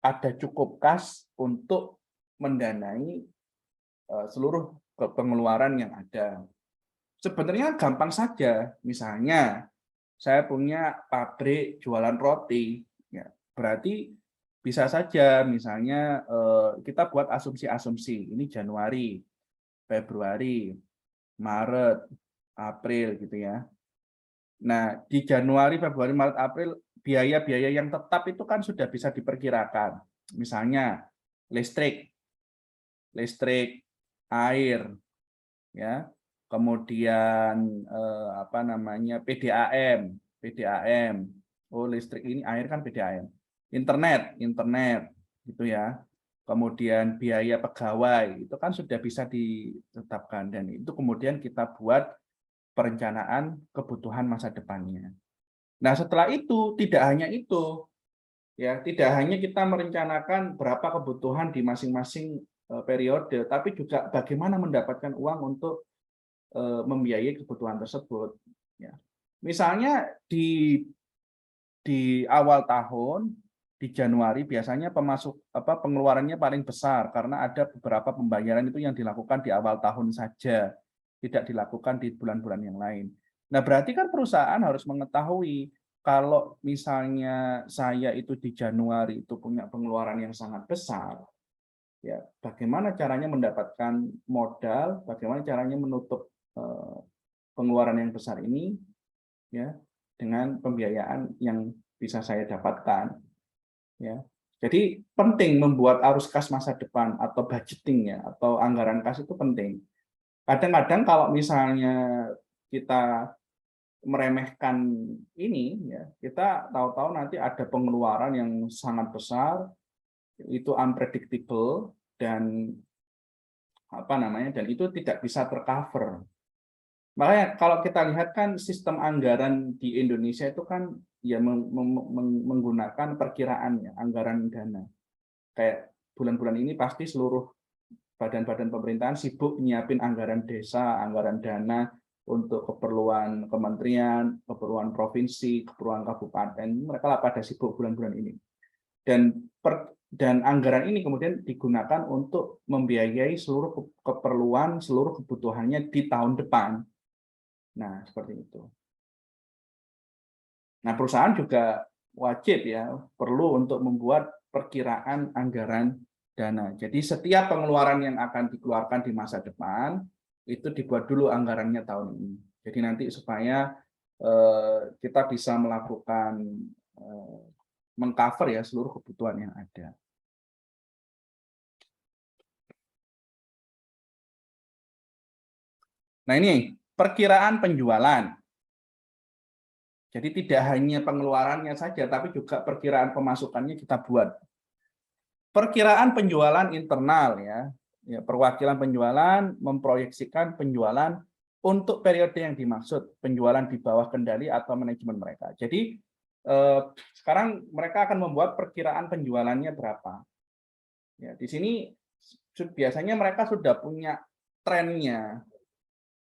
ada cukup kas untuk mendanai seluruh pengeluaran yang ada. Sebenarnya gampang saja. Misalnya, saya punya pabrik jualan roti, ya, berarti bisa saja misalnya kita buat asumsi-asumsi. Ini Januari, Februari, Maret, April gitu ya. Nah, di Januari, Februari, Maret, April, biaya-biaya yang tetap itu kan sudah bisa diperkirakan. Misalnya listrik, air, ya, kemudian PDAM, oh listrik ini air kan PDAM, internet, gitu ya, kemudian biaya pegawai itu kan sudah bisa ditetapkan dan itu kemudian kita buat perencanaan kebutuhan masa depannya. Nah setelah itu tidak hanya itu, ya tidak hanya kita merencanakan berapa kebutuhan di masing-masing periode, tapi juga bagaimana mendapatkan uang untuk membiayai kebutuhan tersebut. Ya. Misalnya di awal tahun di Januari biasanya pengeluarannya paling besar karena ada beberapa pembayaran itu yang dilakukan di awal tahun saja, tidak dilakukan di bulan-bulan yang lain. Nah berarti kan perusahaan harus mengetahui kalau misalnya saya itu di Januari itu punya pengeluaran yang sangat besar, ya bagaimana caranya mendapatkan modal, bagaimana caranya menutup pengeluaran yang besar ini, ya dengan pembiayaan yang bisa saya dapatkan, ya Jadi penting membuat arus kas masa depan atau budgeting-nya atau anggaran kas itu penting. Kadang-kadang kalau misalnya kita meremehkan ini, ya kita tahu-tahu nanti ada pengeluaran yang sangat besar, itu unpredictable dan dan itu tidak bisa tercover. Makanya kalau kita lihat kan sistem anggaran di Indonesia itu kan ya menggunakan perkiraan ya, anggaran dana. Kayak bulan-bulan ini pasti seluruh badan-badan pemerintahan sibuk nyiapin anggaran desa, anggaran dana untuk keperluan kementerian, keperluan provinsi, keperluan kabupaten. Mereka lah pada sibuk bulan-bulan ini. Dan anggaran ini kemudian digunakan untuk membiayai seluruh keperluan, seluruh kebutuhannya di tahun depan. Nah, seperti itu. Nah, perusahaan juga wajib ya, perlu untuk membuat perkiraan anggaran dana. Jadi setiap pengeluaran yang akan dikeluarkan di masa depan, itu dibuat dulu anggarannya tahun ini. Jadi nanti supaya kita bisa melakukan mengcover ya seluruh kebutuhan yang ada. Nah, ini perkiraan penjualan. Jadi tidak hanya pengeluarannya saja, tapi juga perkiraan pemasukannya kita buat. Perkiraan penjualan internal ya, perwakilan penjualan memproyeksikan penjualan untuk periode yang dimaksud, penjualan di bawah kendali atau manajemen mereka. Jadi sekarang mereka akan membuat perkiraan penjualannya berapa. Ya, di sini biasanya mereka sudah punya trennya.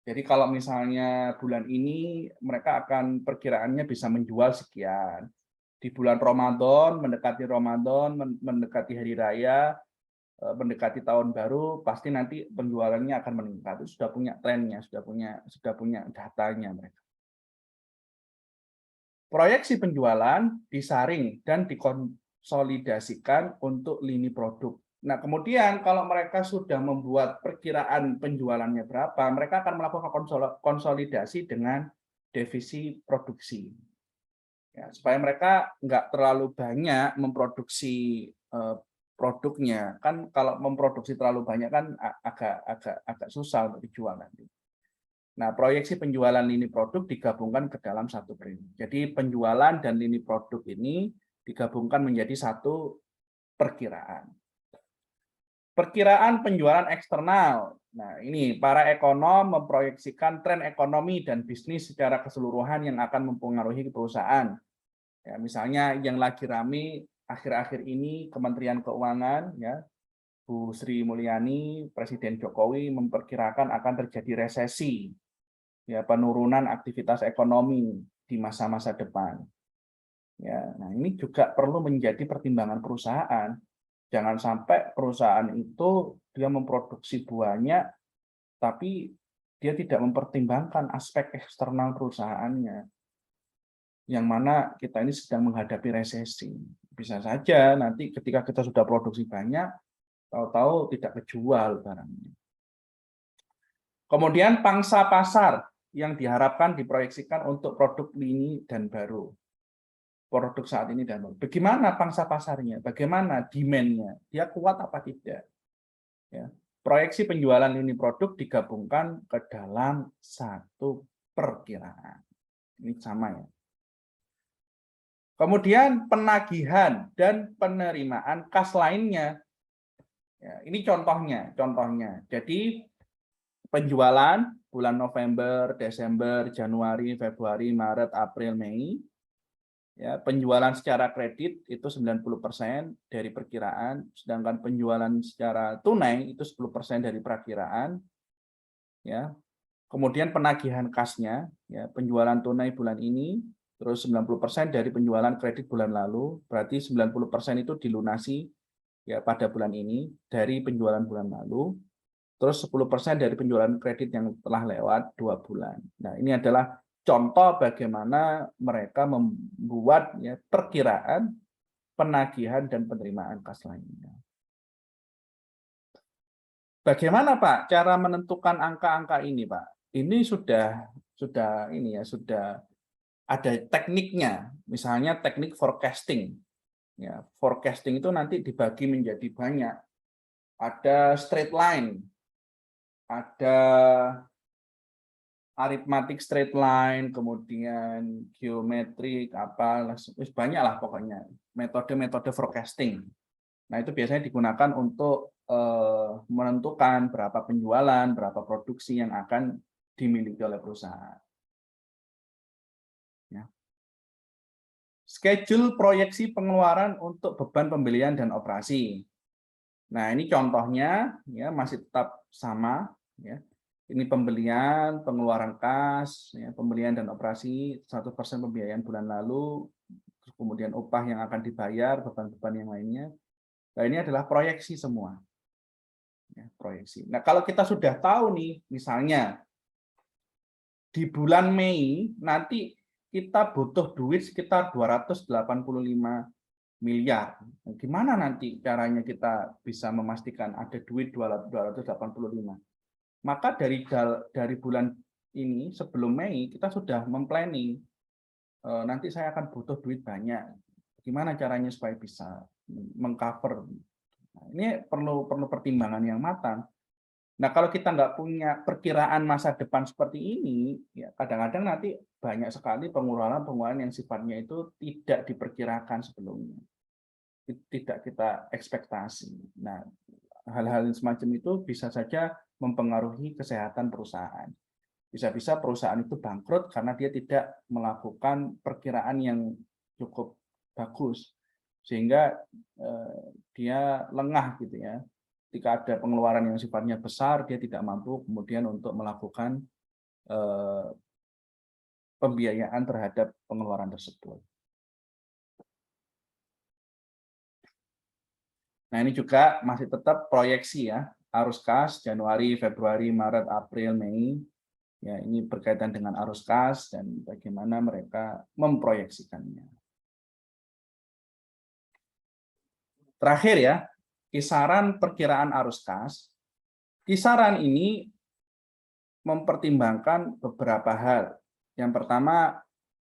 Jadi kalau misalnya bulan ini mereka akan perkiraannya bisa menjual sekian. Di bulan Ramadan, mendekati hari raya, mendekati tahun baru, pasti nanti penjualannya akan meningkat. Sudah punya trennya, sudah punya datanya mereka. Proyeksi penjualan disaring dan dikonsolidasikan untuk lini produk. Nah, kemudian kalau mereka sudah membuat perkiraan penjualannya berapa, mereka akan melakukan konsolidasi dengan divisi produksi. Ya, supaya mereka nggak terlalu banyak memproduksi produknya. Kan kalau memproduksi terlalu banyak kan agak susah untuk dijual nanti. Nah, proyeksi penjualan lini produk digabungkan ke dalam satu periode. Jadi penjualan dan lini produk ini digabungkan menjadi satu perkiraan. Perkiraan penjualan eksternal. Nah, ini para ekonom memproyeksikan tren ekonomi dan bisnis secara keseluruhan yang akan mempengaruhi perusahaan. Ya, misalnya yang lagi rame akhir-akhir ini Kementerian Keuangan, ya, Bu Sri Mulyani, Presiden Jokowi memperkirakan akan terjadi resesi, ya, penurunan aktivitas ekonomi di masa-masa depan. Ya, nah ini juga perlu menjadi pertimbangan perusahaan. Jangan sampai perusahaan itu dia memproduksi banyak, tapi dia tidak mempertimbangkan aspek eksternal perusahaannya. Yang mana kita ini sedang menghadapi resesi. Bisa saja nanti ketika kita sudah produksi banyak, tahu-tahu tidak kejual barangnya. Kemudian pangsa pasar yang diharapkan diproyeksikan untuk produk lini dan baru. Produk saat ini dan baru. Bagaimana pangsa pasarnya? Bagaimana demand-nya? Dia kuat apa tidak? Ya. Proyeksi penjualan lini produk digabungkan ke dalam satu perkiraan. Ini sama ya. Kemudian penagihan dan penerimaan kas lainnya. Ya, ini contohnya. Jadi penjualan bulan November, Desember, Januari, Februari, Maret, April, Mei. Ya, penjualan secara kredit itu 90% dari perkiraan, sedangkan penjualan secara tunai itu 10% dari perkiraan. Ya. Kemudian penagihan kasnya, ya, penjualan tunai bulan ini, terus 90% dari penjualan kredit bulan lalu, berarti 90% itu dilunasi ya pada bulan ini dari penjualan bulan lalu. Terus 10% dari penjualan kredit yang telah lewat 2 bulan. Nah, ini adalah contoh bagaimana mereka membuat ya, perkiraan penagihan dan penerimaan kas lainnya. Bagaimana Pak cara menentukan angka-angka ini Pak? Ini sudah ada tekniknya, misalnya teknik forecasting. Ya, forecasting itu nanti dibagi menjadi banyak. Ada straight line, ada arithmetic straight line, kemudian geometrik, banyak lah pokoknya metode-metode forecasting. Nah, itu biasanya digunakan untuk menentukan berapa penjualan, berapa produksi yang akan dimiliki oleh perusahaan. Ya. Schedule proyeksi pengeluaran untuk beban pembelian dan operasi. Nah, ini contohnya ya masih tetap sama ya. Ini pembelian, pengeluaran kas, ya, pembelian dan operasi 100% pembiayaan bulan lalu, kemudian upah yang akan dibayar, beban-beban yang lainnya. Nah, ini adalah proyeksi semua. Ya, proyeksi. Nah, kalau kita sudah tahu nih, misalnya di bulan Mei nanti kita butuh duit sekitar 285 miliar. Nah, gimana nanti caranya kita bisa memastikan ada duit 285? Maka dari bulan ini sebelum Mei kita sudah memplanning nanti saya akan butuh duit banyak. Gimana caranya supaya bisa mengcover? Nah, ini perlu pertimbangan yang matang. Nah, kalau kita nggak punya perkiraan masa depan seperti ini, ya kadang-kadang nanti banyak sekali pengeluaran yang sifatnya itu tidak diperkirakan sebelumnya, tidak kita ekspektasi. Nah, hal-hal semacam itu bisa saja mempengaruhi kesehatan perusahaan. Bisa-bisa perusahaan itu bangkrut karena dia tidak melakukan perkiraan yang cukup bagus, sehingga dia lengah gitu ya. Ketika ada pengeluaran yang sifatnya besar, dia tidak mampu kemudian untuk melakukan pembiayaan terhadap pengeluaran tersebut. Nah, ini juga masih tetap proyeksi ya, arus kas Januari, Februari, Maret, April, Mei. Ya, ini berkaitan dengan arus kas dan bagaimana mereka memproyeksikannya. Terakhir ya, kisaran perkiraan arus kas. Kisaran ini mempertimbangkan beberapa hal. Yang pertama,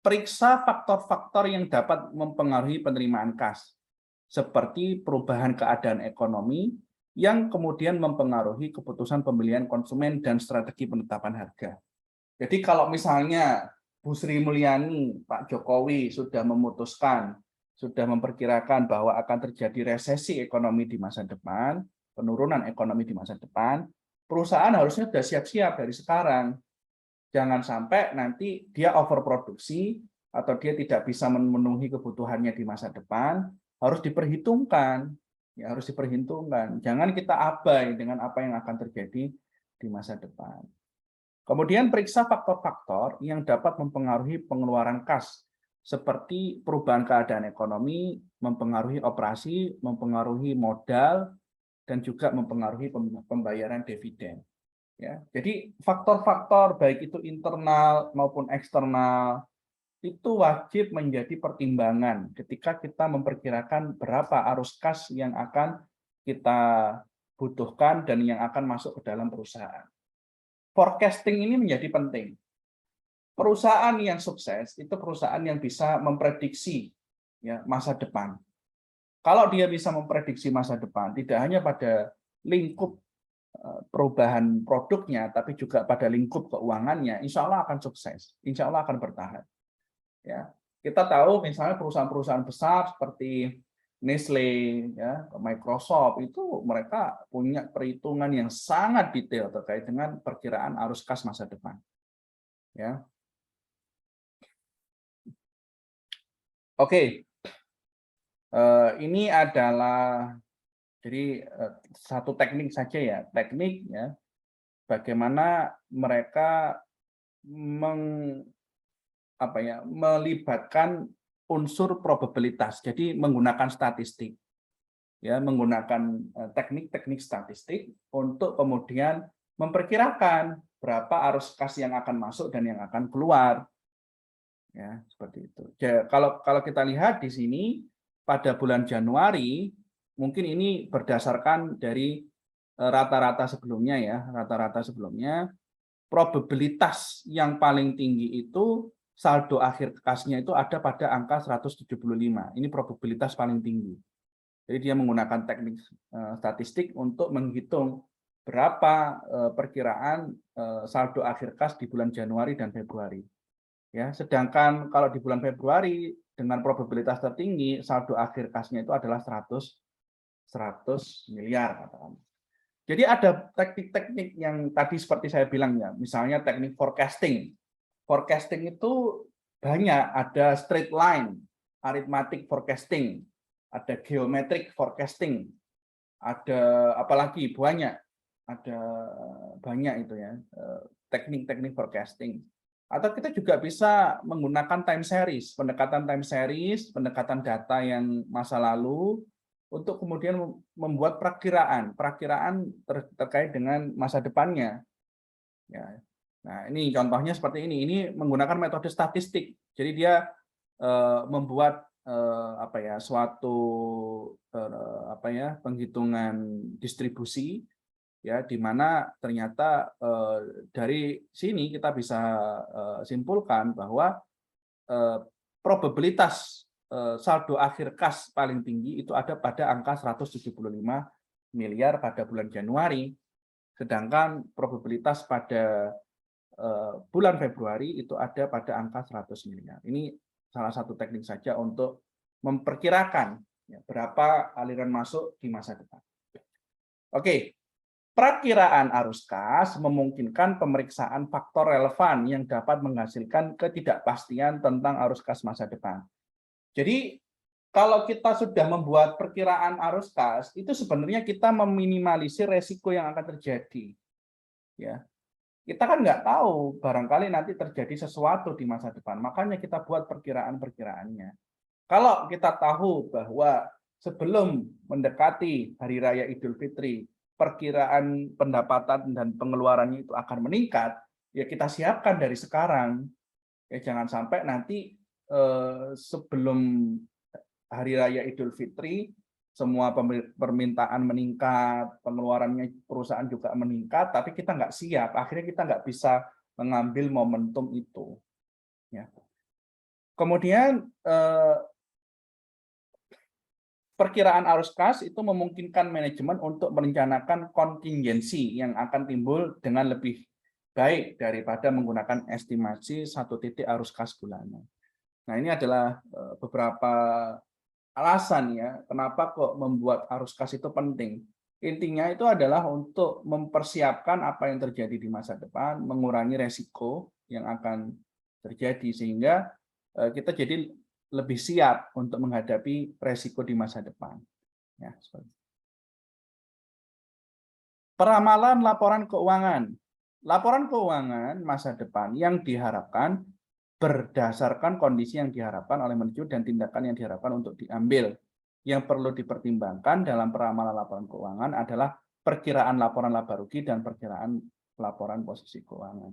periksa faktor-faktor yang dapat mempengaruhi penerimaan kas, seperti perubahan keadaan ekonomi yang kemudian mempengaruhi keputusan pembelian konsumen dan strategi penetapan harga. Jadi kalau misalnya Bu Sri Mulyani, Pak Jokowi sudah memutuskan, sudah memperkirakan bahwa akan terjadi resesi ekonomi di masa depan, penurunan ekonomi di masa depan, perusahaan harusnya sudah siap-siap dari sekarang. Jangan sampai nanti dia overproduksi atau dia tidak bisa memenuhi kebutuhannya di masa depan, harus diperhitungkan. Ya, harus diperhitungkan. Jangan kita abai dengan apa yang akan terjadi di masa depan. Kemudian periksa faktor-faktor yang dapat mempengaruhi pengeluaran kas, seperti perubahan keadaan ekonomi, mempengaruhi operasi, mempengaruhi modal, dan juga mempengaruhi pembayaran dividen. Ya, jadi faktor-faktor baik itu internal maupun eksternal itu wajib menjadi pertimbangan ketika kita memperkirakan berapa arus kas yang akan kita butuhkan dan yang akan masuk ke dalam perusahaan. Forecasting ini menjadi penting. Perusahaan yang sukses itu perusahaan yang bisa memprediksi ya, masa depan. Kalau dia bisa memprediksi masa depan, tidak hanya pada lingkup perubahan produknya, tapi juga pada lingkup keuangannya, insya Allah akan sukses, insya Allah akan bertahan. Ya, kita tahu misalnya perusahaan-perusahaan besar seperti Nestle, ya, Microsoft itu mereka punya perhitungan yang sangat detail terkait dengan perkiraan arus kas masa depan. Ya, oke, ini adalah jadi satu teknik saja ya, teknik ya, bagaimana mereka melibatkan unsur probabilitas, jadi menggunakan statistik, ya, menggunakan teknik-teknik statistik untuk kemudian memperkirakan berapa arus kas yang akan masuk dan yang akan keluar, ya seperti itu. Kalau kita lihat di sini pada bulan Januari, mungkin ini berdasarkan dari rata-rata sebelumnya ya, rata-rata sebelumnya probabilitas yang paling tinggi itu saldo akhir kasnya itu ada pada angka 175. Ini probabilitas paling tinggi. Jadi dia menggunakan teknik statistik untuk menghitung berapa perkiraan saldo akhir kas di bulan Januari dan Februari. Ya, sedangkan kalau di bulan Februari dengan probabilitas tertinggi saldo akhir kasnya itu adalah 100 miliar katakan. Jadi ada teknik-teknik yang tadi seperti saya bilang ya, misalnya teknik forecasting. Forecasting itu banyak, ada straight line, arithmetic forecasting, ada geometric forecasting, ada apalagi banyak, ada banyak itu ya teknik-teknik forecasting. Atau kita juga bisa menggunakan time series, pendekatan data yang masa lalu untuk kemudian membuat perakiraan terkait dengan masa depannya. Ya. Nah, ini contohnya seperti ini. Ini menggunakan metode statistik. Jadi dia membuat suatu penghitungan distribusi ya, di mana ternyata dari sini kita bisa simpulkan bahwa probabilitas saldo akhir kas paling tinggi itu ada pada angka 175 miliar pada bulan Januari, sedangkan probabilitas pada bulan Februari itu ada pada angka 100 miliar. Ini salah satu teknik saja untuk memperkirakan ya, berapa aliran masuk di masa depan. Oke, perakiraan arus kas memungkinkan pemeriksaan faktor relevan yang dapat menghasilkan ketidakpastian tentang arus kas masa depan. Jadi kalau kita sudah membuat perkiraan arus kas, itu sebenarnya kita meminimalisir resiko yang akan terjadi. Ya, kita kan nggak tahu, barangkali nanti terjadi sesuatu di masa depan. Makanya kita buat perkiraan-perkiraannya. Kalau kita tahu bahwa sebelum mendekati Hari Raya Idul Fitri, perkiraan pendapatan dan pengeluarannya itu akan meningkat, ya kita siapkan dari sekarang. Ya jangan sampai nanti sebelum Hari Raya Idul Fitri semua permintaan meningkat, pengeluarannya perusahaan juga meningkat, tapi kita nggak siap, akhirnya kita nggak bisa mengambil momentum itu. Ya. Kemudian perkiraan arus kas itu memungkinkan manajemen untuk merencanakan kontingensi yang akan timbul dengan lebih baik daripada menggunakan estimasi satu titik arus kas bulanan. Nah, ini adalah beberapa alasan ya, kenapa kok membuat arus kas itu penting. Intinya itu adalah untuk mempersiapkan apa yang terjadi di masa depan, mengurangi resiko yang akan terjadi, sehingga kita jadi lebih siap untuk menghadapi resiko di masa depan. Ya, peramalan laporan keuangan. Laporan keuangan masa depan yang diharapkan berdasarkan kondisi yang diharapkan oleh manajemen dan tindakan yang diharapkan untuk diambil. Yang perlu dipertimbangkan dalam peramalan laporan keuangan adalah perkiraan laporan laba rugi dan perkiraan laporan posisi keuangan.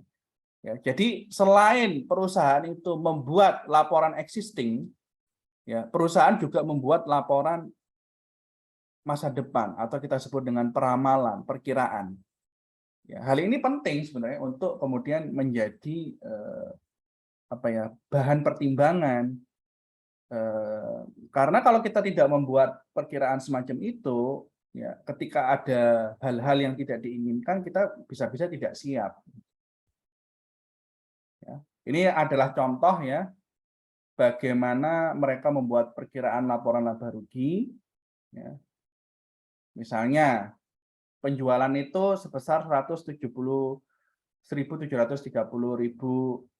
Ya, jadi selain perusahaan itu membuat laporan existing, ya, perusahaan juga membuat laporan masa depan atau kita sebut dengan peramalan, perkiraan. Ya, hal ini penting sebenarnya untuk kemudian menjadi bahan pertimbangan. Karena kalau kita tidak membuat perkiraan semacam itu, ya, ketika ada hal-hal yang tidak diinginkan, kita bisa-bisa tidak siap. Ya, ini adalah contoh ya, bagaimana mereka membuat perkiraan laporan laba rugi. Ya. Misalnya, penjualan itu sebesar 170.730.000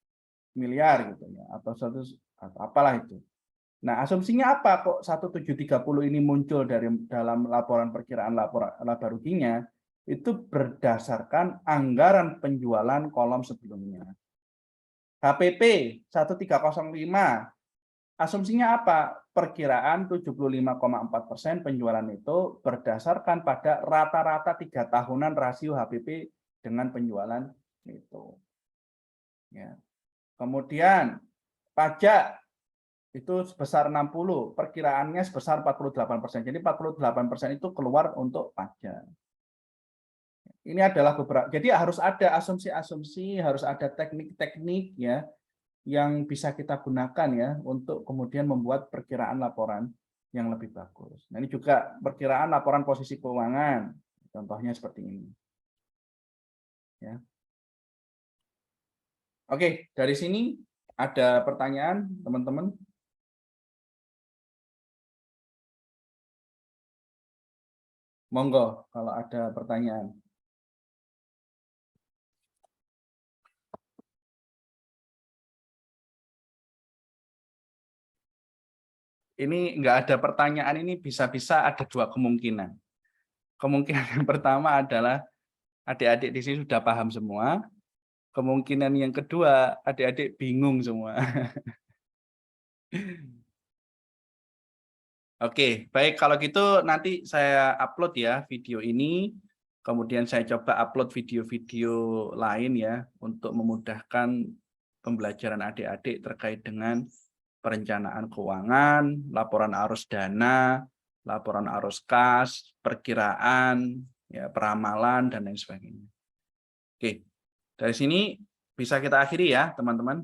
miliar gitu ya, atau 100 atau apalah itu. Nah, asumsinya apa kok 1730 ini muncul dalam laporan perkiraan laba ruginya? Itu berdasarkan anggaran penjualan kolom sebelumnya. HPP 1305, asumsinya apa? Perkiraan 75,4% penjualan itu berdasarkan pada rata-rata 3 tahunan rasio HPP dengan penjualan itu. Ya. Kemudian pajak itu sebesar 60, perkiraannya sebesar 48%. Jadi 48% itu keluar untuk pajak. Ini adalah beberapa. Jadi harus ada asumsi-asumsi, harus ada teknik-teknik ya yang bisa kita gunakan ya untuk kemudian membuat perkiraan laporan yang lebih bagus. Nah, ini juga perkiraan laporan posisi keuangan. Contohnya seperti ini. Ya. Oke, dari sini ada pertanyaan, teman-teman? Monggo kalau ada pertanyaan. Ini nggak ada pertanyaan, ini bisa-bisa ada dua kemungkinan. Kemungkinan yang pertama adalah adik-adik di sini sudah paham semua. Kemungkinan yang kedua, adik-adik bingung semua. Oke, baik kalau gitu nanti saya upload ya video ini. Kemudian saya coba upload video-video lain ya untuk memudahkan pembelajaran adik-adik terkait dengan perencanaan keuangan, laporan arus dana, laporan arus kas, perkiraan, ya, peramalan dan lain sebagainya. Oke, dari sini bisa kita akhiri ya, teman-teman.